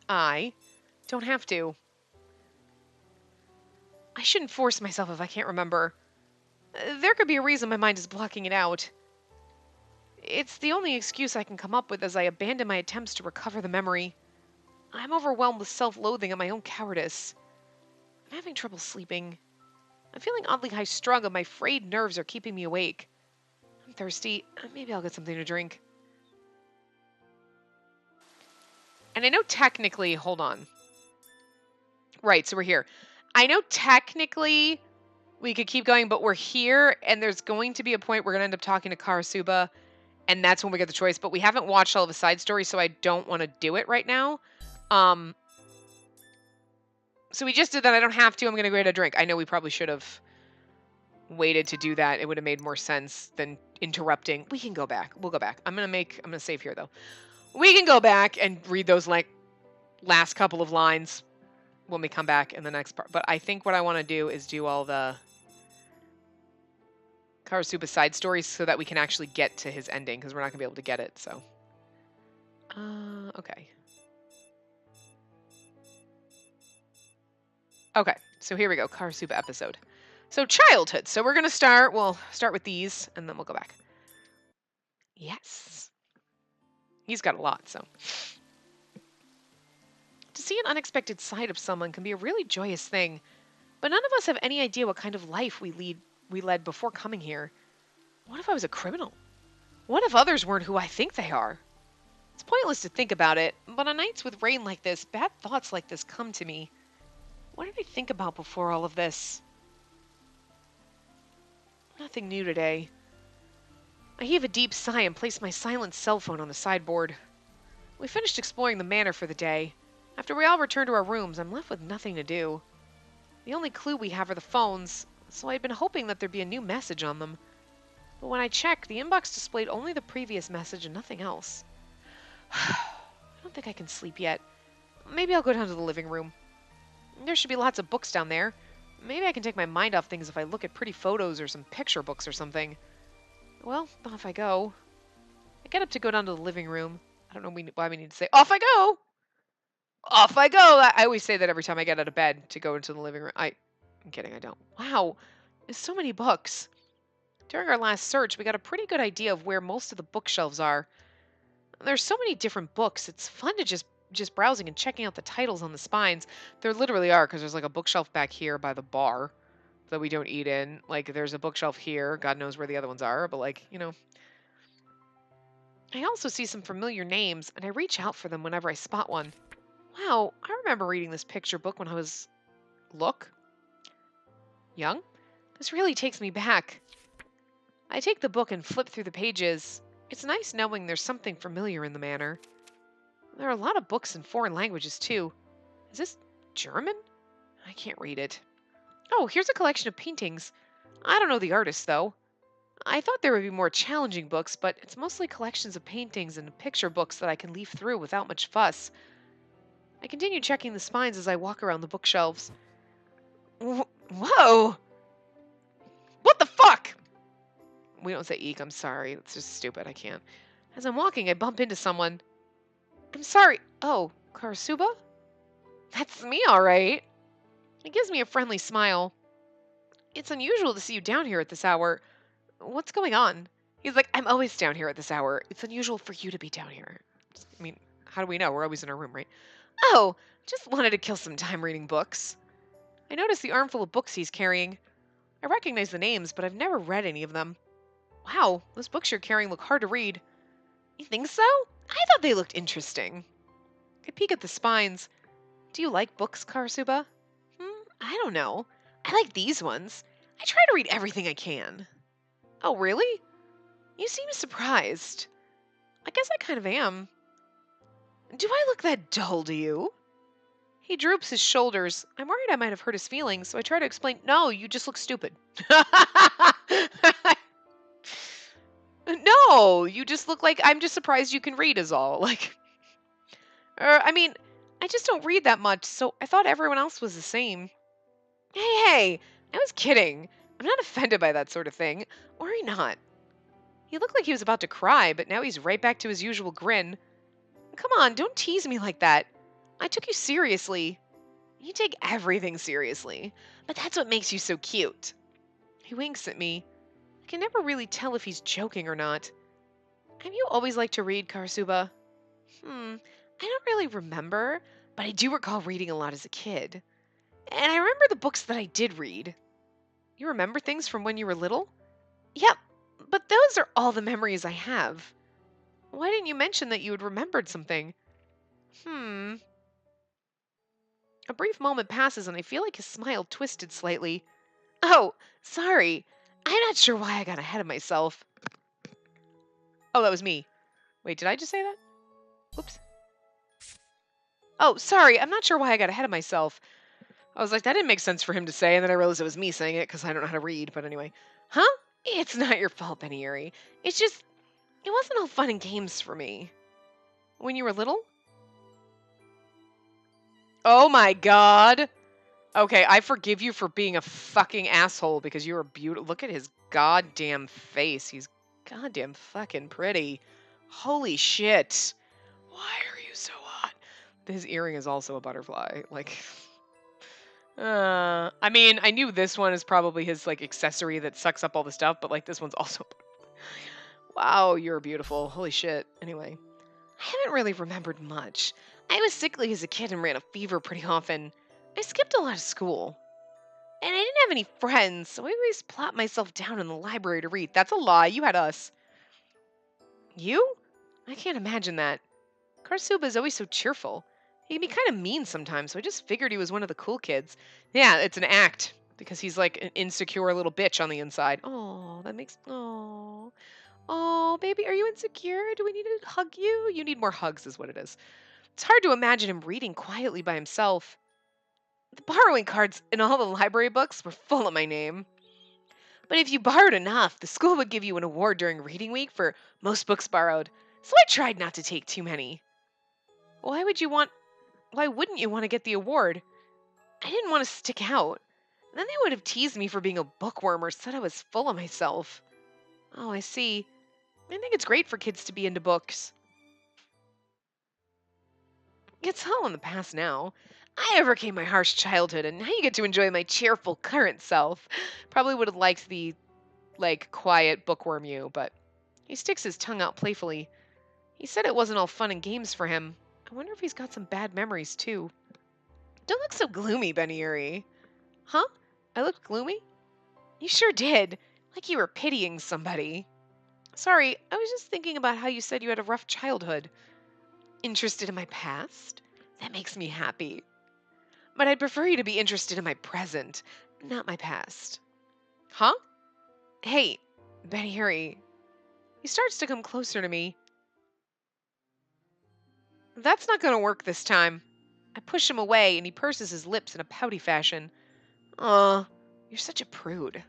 I don't have to. I shouldn't force myself if I can't remember. There could be a reason my mind is blocking it out. It's the only excuse I can come up with as I abandon my attempts to recover the memory. I'm overwhelmed with self-loathing at my own cowardice. I'm having trouble sleeping. I'm feeling oddly high-strung, and my frayed nerves are keeping me awake. I'm thirsty. Maybe I'll get something to drink. And I know technically... Hold on. Right, so we're here. I know technically we could keep going, but we're here, and there's going to be a point we're going to end up talking to Karasuba, and that's when we get the choice. But we haven't watched all of the side stories, so I don't want to do it right now. So we just did that. I don't have to. I'm going to go get a drink. I know we probably should have waited to do that. It would have made more sense than interrupting. We can go back. We'll go back. I'm going to save here, though. We can go back and read those, like, last couple of lines when we come back in the next part. But I think what I want to do is do all the Karasuba side stories so that we can actually get to his ending, because we're not going to be able to get it, so. Okay. Okay, so here we go, Karasuba episode. So childhood. So we're going to we'll start with these, and then we'll go back. Yes. He's got a lot, so. To see an unexpected side of someone can be a really joyous thing, but none of us have any idea what kind of life we led before coming here. What if I was a criminal? What if others weren't who I think they are? It's pointless to think about it, but on nights with rain like this, bad thoughts like this come to me. What did I think about before all of this? Nothing new today. I heave a deep sigh and place my silent cell phone on the sideboard. We finished exploring the manor for the day. After we all return to our rooms, I'm left with nothing to do. The only clue we have are the phones, so I'd been hoping that there'd be a new message on them. But when I checked, the inbox displayed only the previous message and nothing else. I don't think I can sleep yet. Maybe I'll go down to the living room. There should be lots of books down there. Maybe I can take my mind off things if I look at pretty photos or some picture books or something. Well, off I go. I get up to go down to the living room. I don't know why we need to say, off I go! Off I go! I always say that every time I get out of bed to go into the living room. I'm kidding, I don't. Wow, there's so many books. During our last search, we got a pretty good idea of where most of the bookshelves are. There's so many different books. It's fun to just browsing and checking out the titles on the spines. There literally are, because there's like a bookshelf back here by the bar that we don't eat in. Like, there's a bookshelf here. God knows where the other ones are, but like, you know. I also see some familiar names, and I reach out for them whenever I spot one. Wow, I remember reading this picture book when I was... young? This really takes me back. I take the book and flip through the pages. It's nice knowing there's something familiar in the manor. There are a lot of books in foreign languages, too. Is this German? I can't read it. Oh, here's a collection of paintings. I don't know the artist, though. I thought there would be more challenging books, but it's mostly collections of paintings and picture books that I can leaf through without much fuss. I continue checking the spines as I walk around the bookshelves. Whoa! What the fuck? We don't say eek, I'm sorry. It's just stupid. I can't. As I'm walking, I bump into someone. I'm sorry. Oh, Karasuba? That's me, all right. He gives me a friendly smile. It's unusual to see you down here at this hour. What's going on? He's like, I'm always down here at this hour. It's unusual for you to be down here. I mean, how do we know? We're always in our room, right? Oh, just wanted to kill some time reading books. I notice the armful of books he's carrying. I recognize the names, but I've never read any of them. Wow, those books you're carrying look hard to read. You think so? I thought they looked interesting. I peek at the spines. Do you like books, Karasuba? I don't know. I like these ones. I try to read everything I can. Oh, really? You seem surprised. I guess I kind of am. Do I look that dull to you? He droops his shoulders. I'm worried I might have hurt his feelings, so I try to explain, no, you just look stupid. No, you just look like I'm just surprised you can read is all. I mean, I just don't read that much, so I thought everyone else was the same. Hey, I was kidding. I'm not offended by that sort of thing. Worry not. He looked like he was about to cry, but now he's right back to his usual grin. Come on, don't tease me like that. I took you seriously. You take everything seriously, but that's what makes you so cute. He winks at me. I can never really tell if he's joking or not. Have you always liked to read, Karasuba? I don't really remember, but I do recall reading a lot as a kid. And I remember the books that I did read. You remember things from when you were little? Yep, but those are all the memories I have. Why didn't you mention that you had remembered something? Hmm. A brief moment passes and I feel like his smile twisted slightly. Oh, sorry. I'm not sure why I got ahead of myself. Oh, that was me. Wait, did I just say that? Oops. Oh, sorry. I'm not sure why I got ahead of myself. I was like, that didn't make sense for him to say, and then I realized it was me saying it because I don't know how to read. But anyway. Huh? It's not your fault, Benny. It's just, it wasn't all fun and games for me. When you were little? Oh my god. Okay, I forgive you for being a fucking asshole because you're beautiful. Look at his goddamn face. He's goddamn fucking pretty. Holy shit. Why are you so hot? His earring is also a butterfly. I mean, I knew this one is probably his accessory that sucks up all the stuff, but this one's also. Wow, you're beautiful. Holy shit. Anyway, I haven't really remembered much. I was sickly as a kid and ran a fever pretty often. I skipped a lot of school. And I didn't have any friends, so I always plopped myself down in the library to read. That's a lie. You had us. You? I can't imagine that. Karsuba is always so cheerful. He can be kind of mean sometimes, so I just figured he was one of the cool kids. Yeah, it's an act because he's like an insecure little bitch on the inside. Oh, that makes. Oh, baby, are you insecure? Do we need to hug you? You need more hugs, is what it is. It's hard to imagine him reading quietly by himself. The borrowing cards in all the library books were full of my name. But if you borrowed enough, the school would give you an award during reading week for most books borrowed. So I tried not to take too many. Why wouldn't you want to get the award? I didn't want to stick out. Then they would have teased me for being a bookworm or said I was full of myself. Oh, I see. I think it's great for kids to be into books. It's all in the past now. I overcame my harsh childhood, and now you get to enjoy my cheerful current self. Probably would have liked the, quiet bookworm you, but he sticks his tongue out playfully. He said it wasn't all fun and games for him. I wonder if he's got some bad memories, too. Don't look so gloomy, Benny. Huh? I looked gloomy? You sure did. Like you were pitying somebody. Sorry, I was just thinking about how you said you had a rough childhood. Interested in my past? That makes me happy. But I'd prefer you to be interested in my present, not my past. Huh? Hey, Benny. He starts to come closer to me. That's not going to work this time. I push him away and he purses his lips in a pouty fashion. Aw, you're such a prude.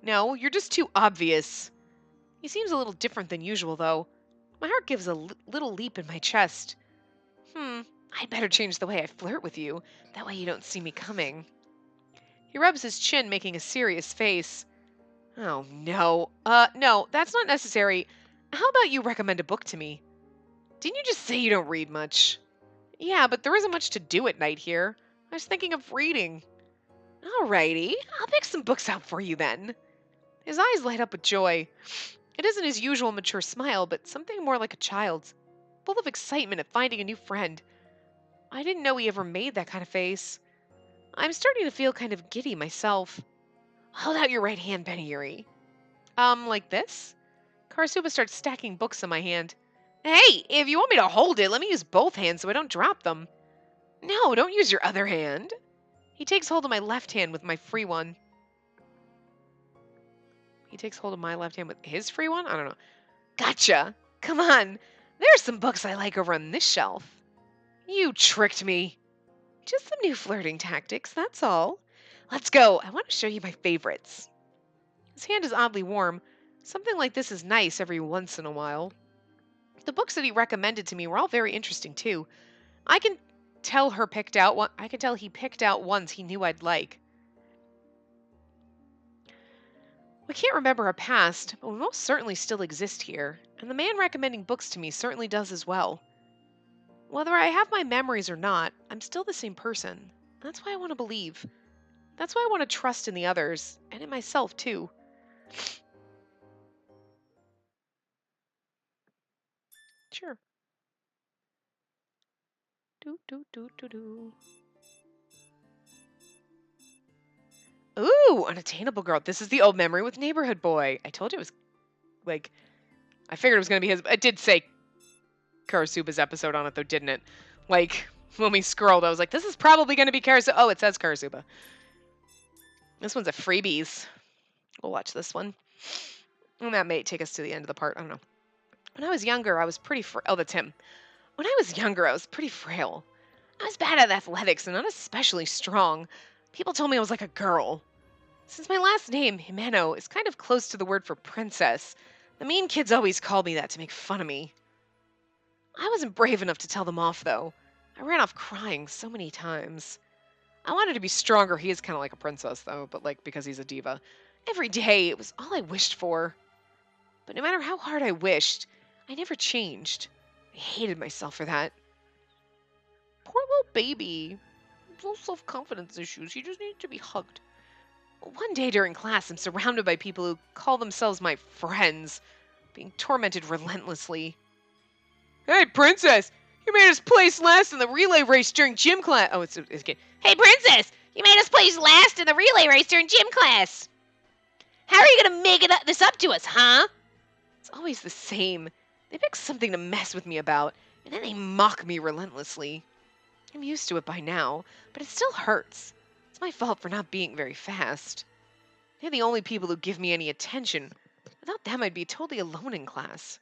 No, you're just too obvious. He seems a little different than usual, though. My heart gives a little leap in my chest. I'd better change the way I flirt with you. That way you don't see me coming. He rubs his chin, making a serious face. Oh, no. No, that's not necessary. How about you recommend a book to me? Didn't you just say you don't read much? Yeah, but there isn't much to do at night here. I was thinking of reading. Alrighty, I'll pick some books out for you then. His eyes light up with joy. It isn't his usual mature smile, but something more like a child's, full of excitement at finding a new friend. I didn't know he ever made that kind of face. I'm starting to feel kind of giddy myself. Hold out your right hand, Benny Yuri. Like this? Karasuba starts stacking books in my hand. Hey, if you want me to hold it, let me use both hands so I don't drop them. No, don't use your other hand. He takes hold of my left hand with my free one. He takes hold of my left hand with his free one? I don't know. Gotcha. Come on. There's some books I like over on this shelf. You tricked me. Just some new flirting tactics, that's all. Let's go. I want to show you my favorites. His hand is oddly warm. Something like this is nice every once in a while. The books that he recommended to me were all very interesting too. I can tell he picked out ones he knew I'd like. We can't remember our past, but we most certainly still exist here, and the man recommending books to me certainly does as well. Whether I have my memories or not, I'm still the same person. That's why I want to believe. That's why I want to trust in the others, and in myself too. Sure. Do do do do do. Ooh, unattainable girl. This is the old memory with neighborhood boy. I told you it was like I figured it was gonna be his. It did say Karasuba's episode on it though, didn't it? Like when we scrolled, I was like, this is probably gonna be Karasuba. Oh, it says Karasuba. This one's a freebies. We'll watch this one. And that may take us to the end of the part. I don't know. When I was younger, I was pretty oh, that's him. When I was younger, I was pretty frail. I was bad at athletics and not especially strong. People told me I was like a girl. Since my last name, Himeno, is kind of close to the word for princess, the mean kids always called me that to make fun of me. I wasn't brave enough to tell them off, though. I ran off crying so many times. I wanted to be stronger. He is kind of like a princess, though, but like because he's a diva. Every day, it was all I wished for. But no matter how hard I wished, I never changed. I hated myself for that. Poor little baby. Low self-confidence issues. He just needed to be hugged. One day during class, I'm surrounded by people who call themselves my friends, being tormented relentlessly. Hey, princess! You made us place last in the relay race during gym class. Oh, it's a kid. Hey, princess! You made us place last in the relay race during gym class. How are you gonna make this up to us, huh? It's always the same. They pick something to mess with me about, and then they mock me relentlessly. I'm used to it by now, but it still hurts. It's my fault for not being very fast. They're the only people who give me any attention. Without them, I'd be totally alone in class.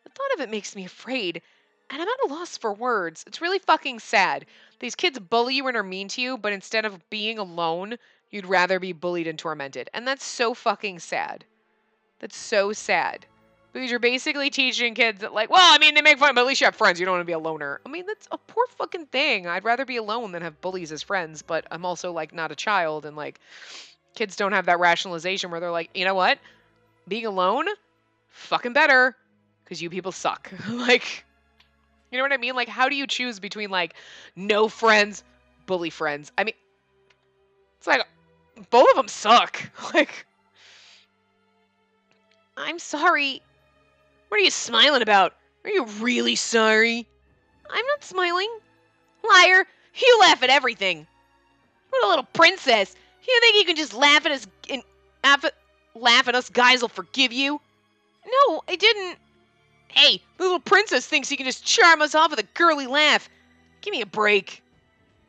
The thought of it makes me afraid, and I'm at a loss for words. It's really fucking sad. These kids bully you and are mean to you, but instead of being alone, you'd rather be bullied and tormented. And that's so fucking sad. That's so sad. Because you're basically teaching kids that, like, well, I mean, they make fun, but at least you have friends. You don't want to be a loner. I mean, that's a poor fucking thing. I'd rather be alone than have bullies as friends, but I'm also, like, not a child, and, like, kids don't have that rationalization where they're like, you know what? Being alone? Fucking better. Because you people suck. Like, you know what I mean? Like, how do you choose between, like, no friends, bully friends? I mean, it's like, both of them suck. Like, I'm sorry. What are you smiling about? Are you really sorry? I'm not smiling. Liar. You laugh at everything. What a little princess. You think you can just laugh at us and laugh at us guys will forgive you? No, I didn't. Hey, the little princess thinks he can just charm us off with a girly laugh. Give me a break.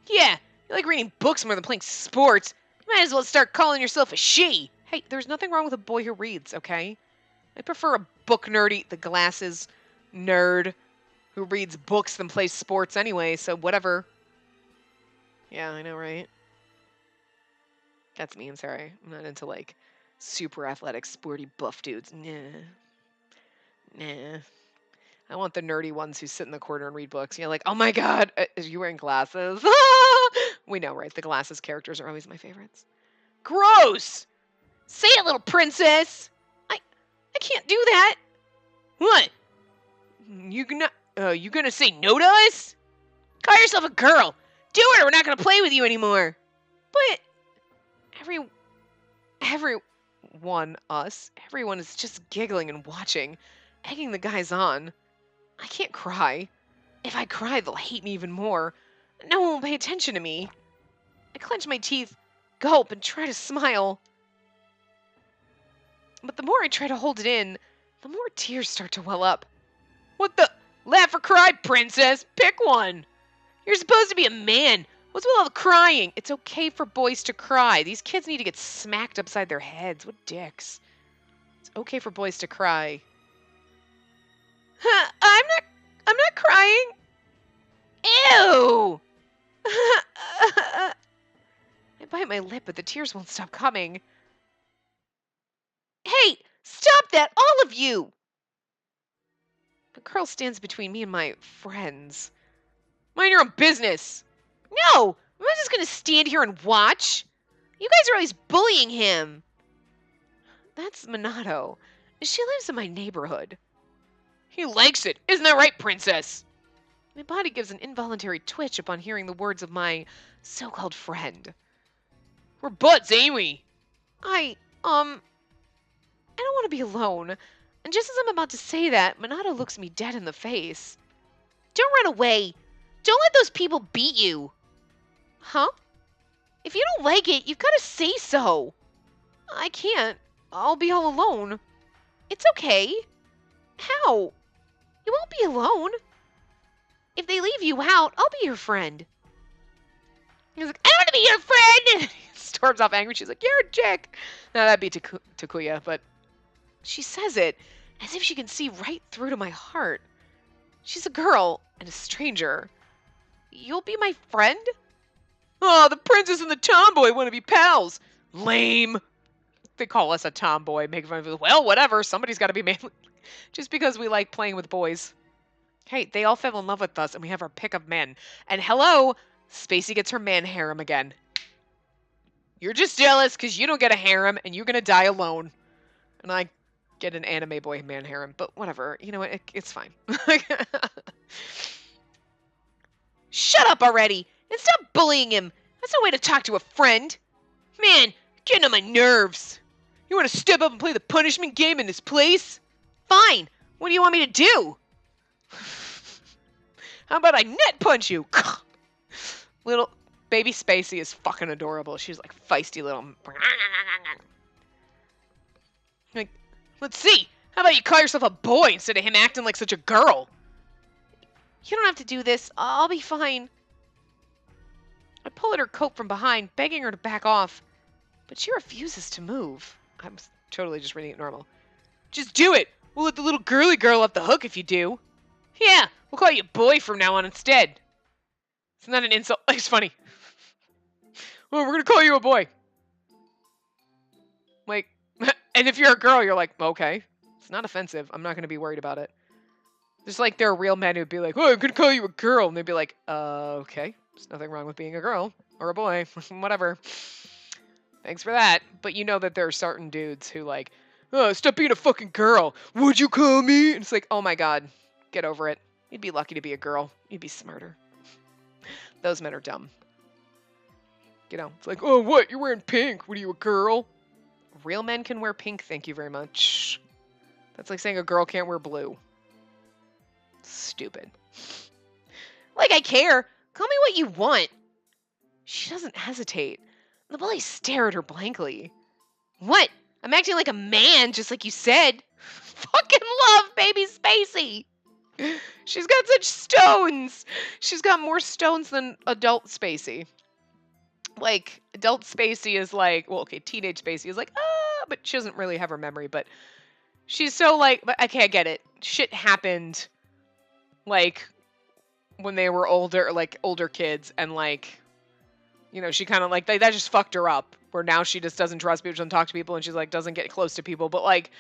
Yeah, you like reading books more than playing sports. You might as well start calling yourself a she. Hey, there's nothing wrong with a boy who reads, okay? I prefer a book nerdy, the glasses nerd who reads books than plays sports anyway, so whatever. Yeah, I know, right? That's me, I'm sorry. I'm not into, like, super athletic, sporty, buff dudes. Nah. I want the nerdy ones who sit in the corner and read books. You're like, oh my god, is you wearing glasses? We know, right? The glasses characters are always my favorites. Gross! Say it, little princess! I can't do that! What? You gonna say no to us? Call yourself a girl! Do it or we're not gonna play with you anymore! But everyone is just giggling and watching, egging the guys on. I can't cry. If I cry, they'll hate me even more. No one will pay attention to me. I clench my teeth, gulp, and try to smile. But the more I try to hold it in, the more tears start to well up. What the? Laugh or cry, princess? Pick one. You're supposed to be a man. What's with all the crying? It's okay for boys to cry. These kids need to get smacked upside their heads. What dicks. It's okay for boys to cry. Huh, I'm not crying. Ew! I bite my lip, but the tears won't stop coming. Hey, stop that, all of you! A girl stands between me and my friends. Mind your own business. No, I'm not just gonna stand here and watch. You guys are always bullying him. That's Minato. She lives in my neighborhood. He likes it. Isn't that right, princess? My body gives an involuntary twitch upon hearing the words of my so-called friend. We're buds, ain't we? I don't want to be alone. And just as I'm about to say that, Minato looks me dead in the face. Don't run away. Don't let those people beat you. Huh? If you don't like it, you've got to say so. I can't. I'll be all alone. It's okay. How? You won't be alone. If they leave you out, I'll be your friend. He's like, I don't want to be your friend! He storms off angry. She's like, you're a chick. Now that'd be Takuya, but she says it as if she can see right through to my heart. She's a girl and a stranger. You'll be my friend? Oh, the princess and the tomboy want to be pals. Lame. They call us a tomboy, make fun of it. Well, whatever. Somebody's got to be manly. Just because we like playing with boys. Hey, they all fell in love with us, and we have our pick of men. And hello, Spacey gets her man harem again. You're just jealous because you don't get a harem, and you're going to die alone. And I get an anime boy man harem, but whatever. You know what? It's fine. Shut up already, and stop bullying him. That's no way to talk to a friend. Man, you're getting on my nerves. You want to step up and play the punishment game in this place? Fine. What do you want me to do? How about I net punch you? Little baby Spacey is fucking adorable. She's like feisty little. Like, let's see. How about you call yourself a boy instead of him acting like such a girl? You don't have to do this. I'll be fine. I pull at her coat from behind, begging her to back off, but she refuses to move. I'm totally just reading it normal. Just do it. We'll let the little girly girl off the hook if you do. Yeah, we'll call you boy from now on instead. It's not an insult. It's funny. Oh, we're gonna call you a boy. Like, and if you're a girl, you're like, okay. It's not offensive. I'm not gonna be worried about it. Just like there are real men who'd be like, oh, I'm gonna call you a girl. And they'd be like, okay. There's nothing wrong with being a girl or a boy. Whatever. Thanks for that. But you know that there are certain dudes who like, oh, stop being a fucking girl. Would you call me? And it's like, oh my god. Get over it. You'd be lucky to be a girl. You'd be smarter. Those men are dumb. You know, it's like, oh, what? You're wearing pink. What are you, a girl? Real men can wear pink, thank you very much. That's like saying a girl can't wear blue. Stupid. Like I care. Call me what you want. She doesn't hesitate. The bullies stare at her blankly. What? I'm acting like a man, just like you said. Fucking love baby Spacey. She's got such stones. She's got more stones than adult Spacey. Like, adult Spacey is like, well, okay, teenage Spacey is like, ah, but she doesn't really have her memory, but she's so like, but okay, I get it. Shit happened, like, when they were older, like, older kids, and like, you know, she kind of like, that just fucked her up. where now she just doesn't trust people, doesn't talk to people, and she's like doesn't get close to people. But like,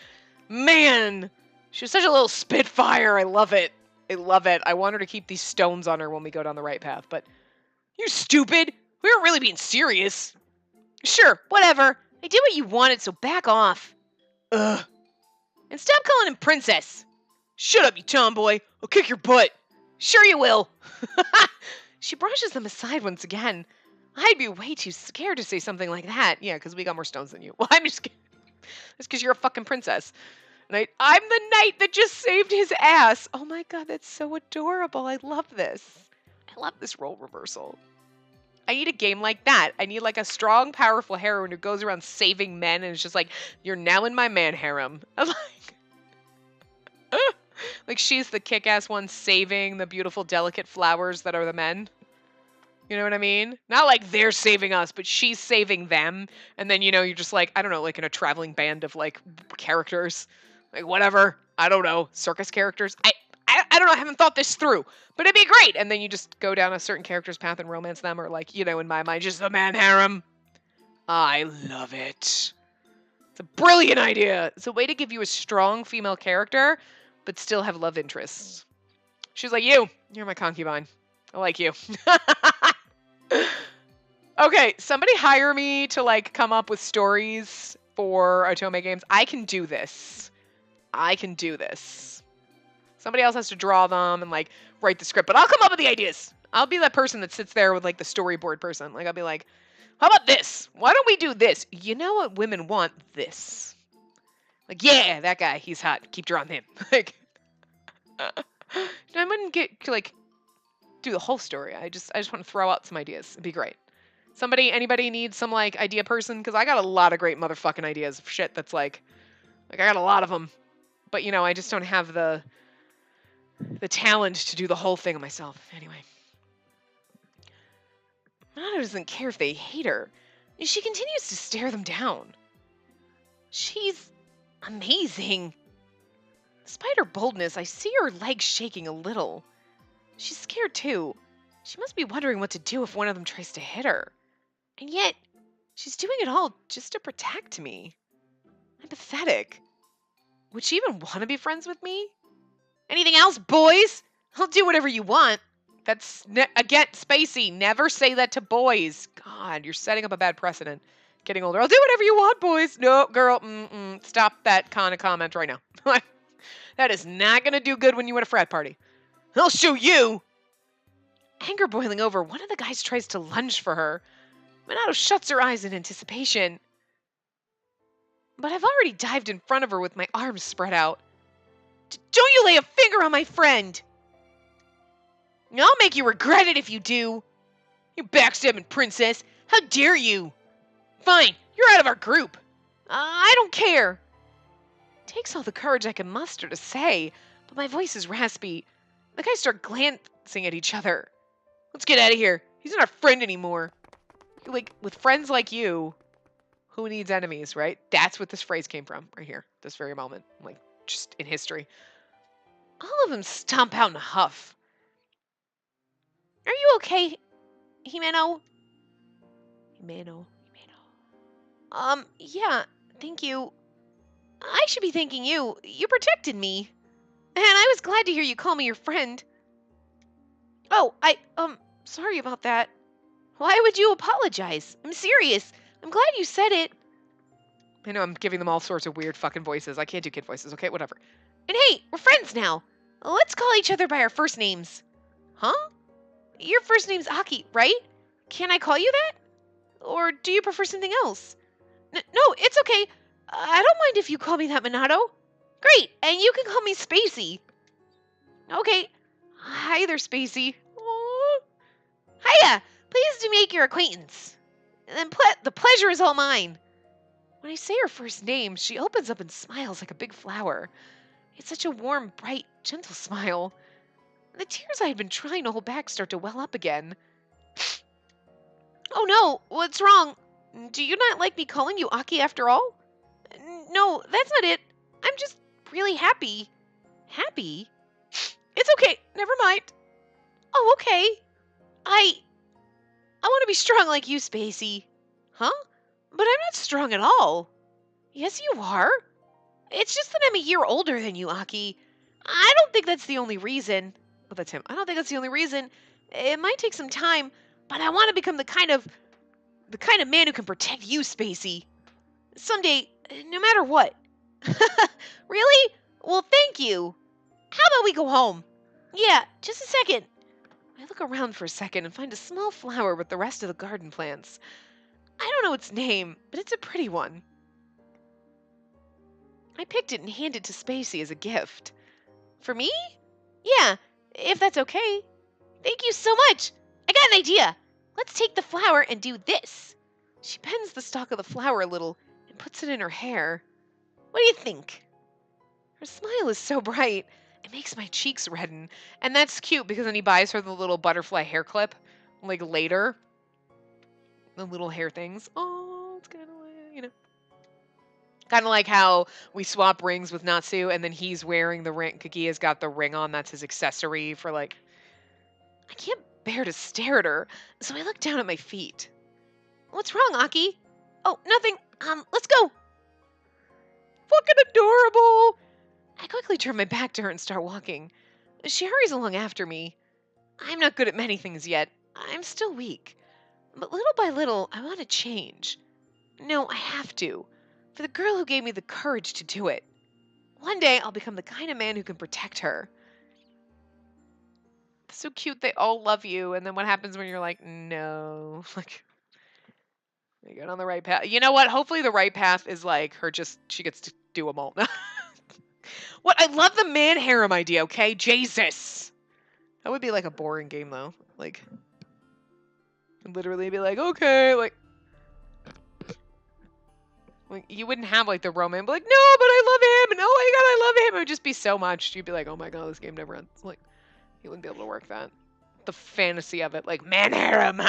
man, she's such a little spitfire. I love it. I love it. I want her to keep these stones on her when we go down the right path. But you stupid. We weren't really being serious. Sure, whatever. I did what you wanted, so back off. Ugh. And stop calling him princess. Shut up, you tomboy. I'll kick your butt. Sure you will. She brushes them aside once again. I'd be way too scared to say something like that. Yeah, because we got more stones than you. Well, I'm just kidding. It's because you're a fucking princess. And I'm the knight that just saved his ass. Oh my god, that's so adorable. I love this. I love this role reversal. I need a game like that. I need like a strong, powerful heroine who goes around saving men and it's just like, you're now in my man harem. I'm like she's the kick-ass one saving the beautiful, delicate flowers that are the men. You know what I mean? Not like they're saving us, but she's saving them. And then, you know, you're just like, I don't know, like in a traveling band of like characters. Like whatever. I don't know. Circus characters. I don't know. I haven't thought this through. But it'd be great. And then you just go down a certain character's path and romance them. Or like, you know, in my mind, just the man harem. I love it. It's a brilliant idea. It's a way to give you a strong female character, but still have love interests. She's like, you're my concubine. I like you. Okay, somebody hire me to like come up with stories for Otome games. I can do this. I can do this. Somebody else has to draw them and like write the script, but I'll come up with the ideas. I'll be that person that sits there with like the storyboard person. Like I'll be like, how about this? Why don't we do this? You know what women want? This. Like, yeah, that guy, he's hot. Keep drawing him. Like, I wouldn't get like do the whole story. I just want to throw out some ideas. It'd be great. Anybody needs some like idea person? Because I got a lot of great motherfucking ideas of shit that's like I got a lot of them. But you know, I just don't have the talent to do the whole thing myself. Anyway. Nana doesn't care if they hate her. She continues to stare them down. She's amazing. Despite her boldness, I see her legs shaking a little. She's scared too. She must be wondering what to do if one of them tries to hit her. And yet, she's doing it all just to protect me. I'm pathetic. Would she even want to be friends with me? Anything else, boys? I'll do whatever you want. That's, again, Spacey, never say that to boys. God, you're setting up a bad precedent. Getting older. I'll do whatever you want, boys. No, girl, stop that kind of comment right now. That is not going to do good when you're at a frat party. I'll show you. Anger boiling over, one of the guys tries to lunge for her. Minato shuts her eyes in anticipation. But I've already dived in front of her with my arms spread out. Don't you lay a finger on my friend! I'll make you regret it if you do. You backstabbing princess. How dare you? Fine, you're out of our group. I don't care. It takes all the courage I can muster to say, but my voice is raspy. The guys start glancing at each other. Let's get out of here. He's not our friend anymore. Like, with friends like you, who needs enemies, right? That's what this phrase came from, right here, this very moment. Like, just in history. All of them stomp out in a huff. Are you okay, Himeno? Himeno. Yeah, thank you. I should be thanking you. You protected me. And I was glad to hear you call me your friend. Oh, sorry about that. Why would you apologize? I'm serious. I'm glad you said it. I know I'm giving them all sorts of weird fucking voices. I can't do kid voices, okay? Whatever. And hey, we're friends now. Let's call each other by our first names. Huh? Your first name's Aki, right? Can I call you that? Or do you prefer something else? No, it's okay. I don't mind if you call me that, Minato. Great, and you can call me Spacey. Okay. Hi there, Spacey. Aww. Hiya! Pleased to make your acquaintance. And then the pleasure is all mine. When I say her first name, she opens up and smiles like a big flower. It's such a warm, bright, gentle smile. The tears I had been trying to hold back start to well up again. Oh no, what's wrong? Do you not like me calling you Aki after all? No, that's not it. I'm just really happy. Happy? It's okay, never mind. Oh, okay. I want to be strong like you, Spacey. Huh? But I'm not strong at all. Yes, you are. It's just that I'm a year older than you, Aki. I don't think that's the only reason. Oh, that's him. I don't think that's the only reason. It might take some time, but I want to become the kind of man who can protect you, Spacey. Someday, no matter what. Really? Well, thank you. How about we go home? Yeah, just a second. I look around for a second and find a small flower with the rest of the garden plants. I don't know its name, but it's a pretty one. I picked it and handed it to Spacey as a gift. For me? Yeah, if that's okay. Thank you so much. I got an idea. Let's take the flower and do this. She bends the stalk of the flower a little and puts it in her hair. What do you think? Her smile is so bright, it makes my cheeks redden. And that's cute because then he buys her the little butterfly hair clip, like later. The little hair things. Oh, it's kind of like, kind of like how we swap rings with Natsu and then he's wearing the ring. Kaguya's got the ring on. That's his accessory for like. I can't bear to stare at her, so I look down at my feet. What's wrong, Aki? Oh, nothing. Let's go. Fucking adorable. I quickly turn my back to her and start walking. She hurries along after me. I'm not good at many things yet. I'm still weak. But little by little, I want to change. No, I have to. For the girl who gave me the courage to do it. One day, I'll become the kind of man who can protect her. It's so cute, they all love you, and then what happens when you're like, no? Like, you get on the right path. You know what? Hopefully the right path is like her she gets to do them all. What? I love the man harem idea, okay? Jesus! That would be like a boring game, though. Like, literally be like, okay, like you wouldn't have like the romance, like, no, but I love him, and oh my god, I love him. It would just be so much. You'd be like, oh my god, this game never ends. Like, you wouldn't be able to work that. The fantasy of it, like man harem.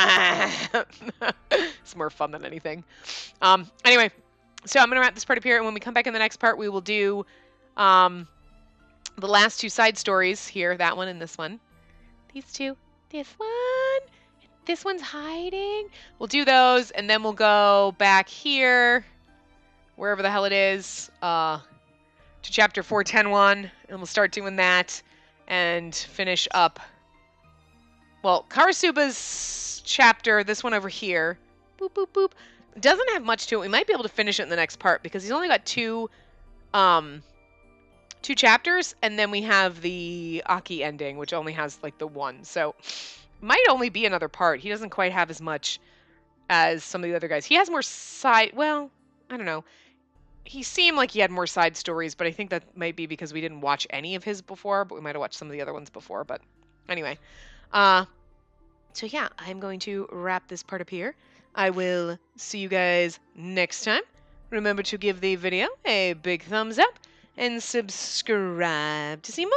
It's more fun than anything. Anyway, so I'm gonna wrap this part up here, and when we come back in the next part, we will do the last two side stories here, that one and this one. These two, this one. This one's hiding. We'll do those, and then we'll go back here, wherever the hell it is, to chapter 410.1, and we'll start doing that and finish up. Well, Karasuba's chapter, this one over here, boop, boop, boop, doesn't have much to it. We might be able to finish it in the next part because he's only got two chapters, and then we have the Aki ending, which only has like the one. So might only be another part. He doesn't quite have as much as some of the other guys. He has more well, I don't know. He seemed like he had more side stories, but I think that might be because we didn't watch any of his before, but we might have watched some of the other ones before. But anyway, so yeah, I'm going to wrap this part up here. I will see you guys next time. Remember to give the video a big thumbs up and subscribe to see more.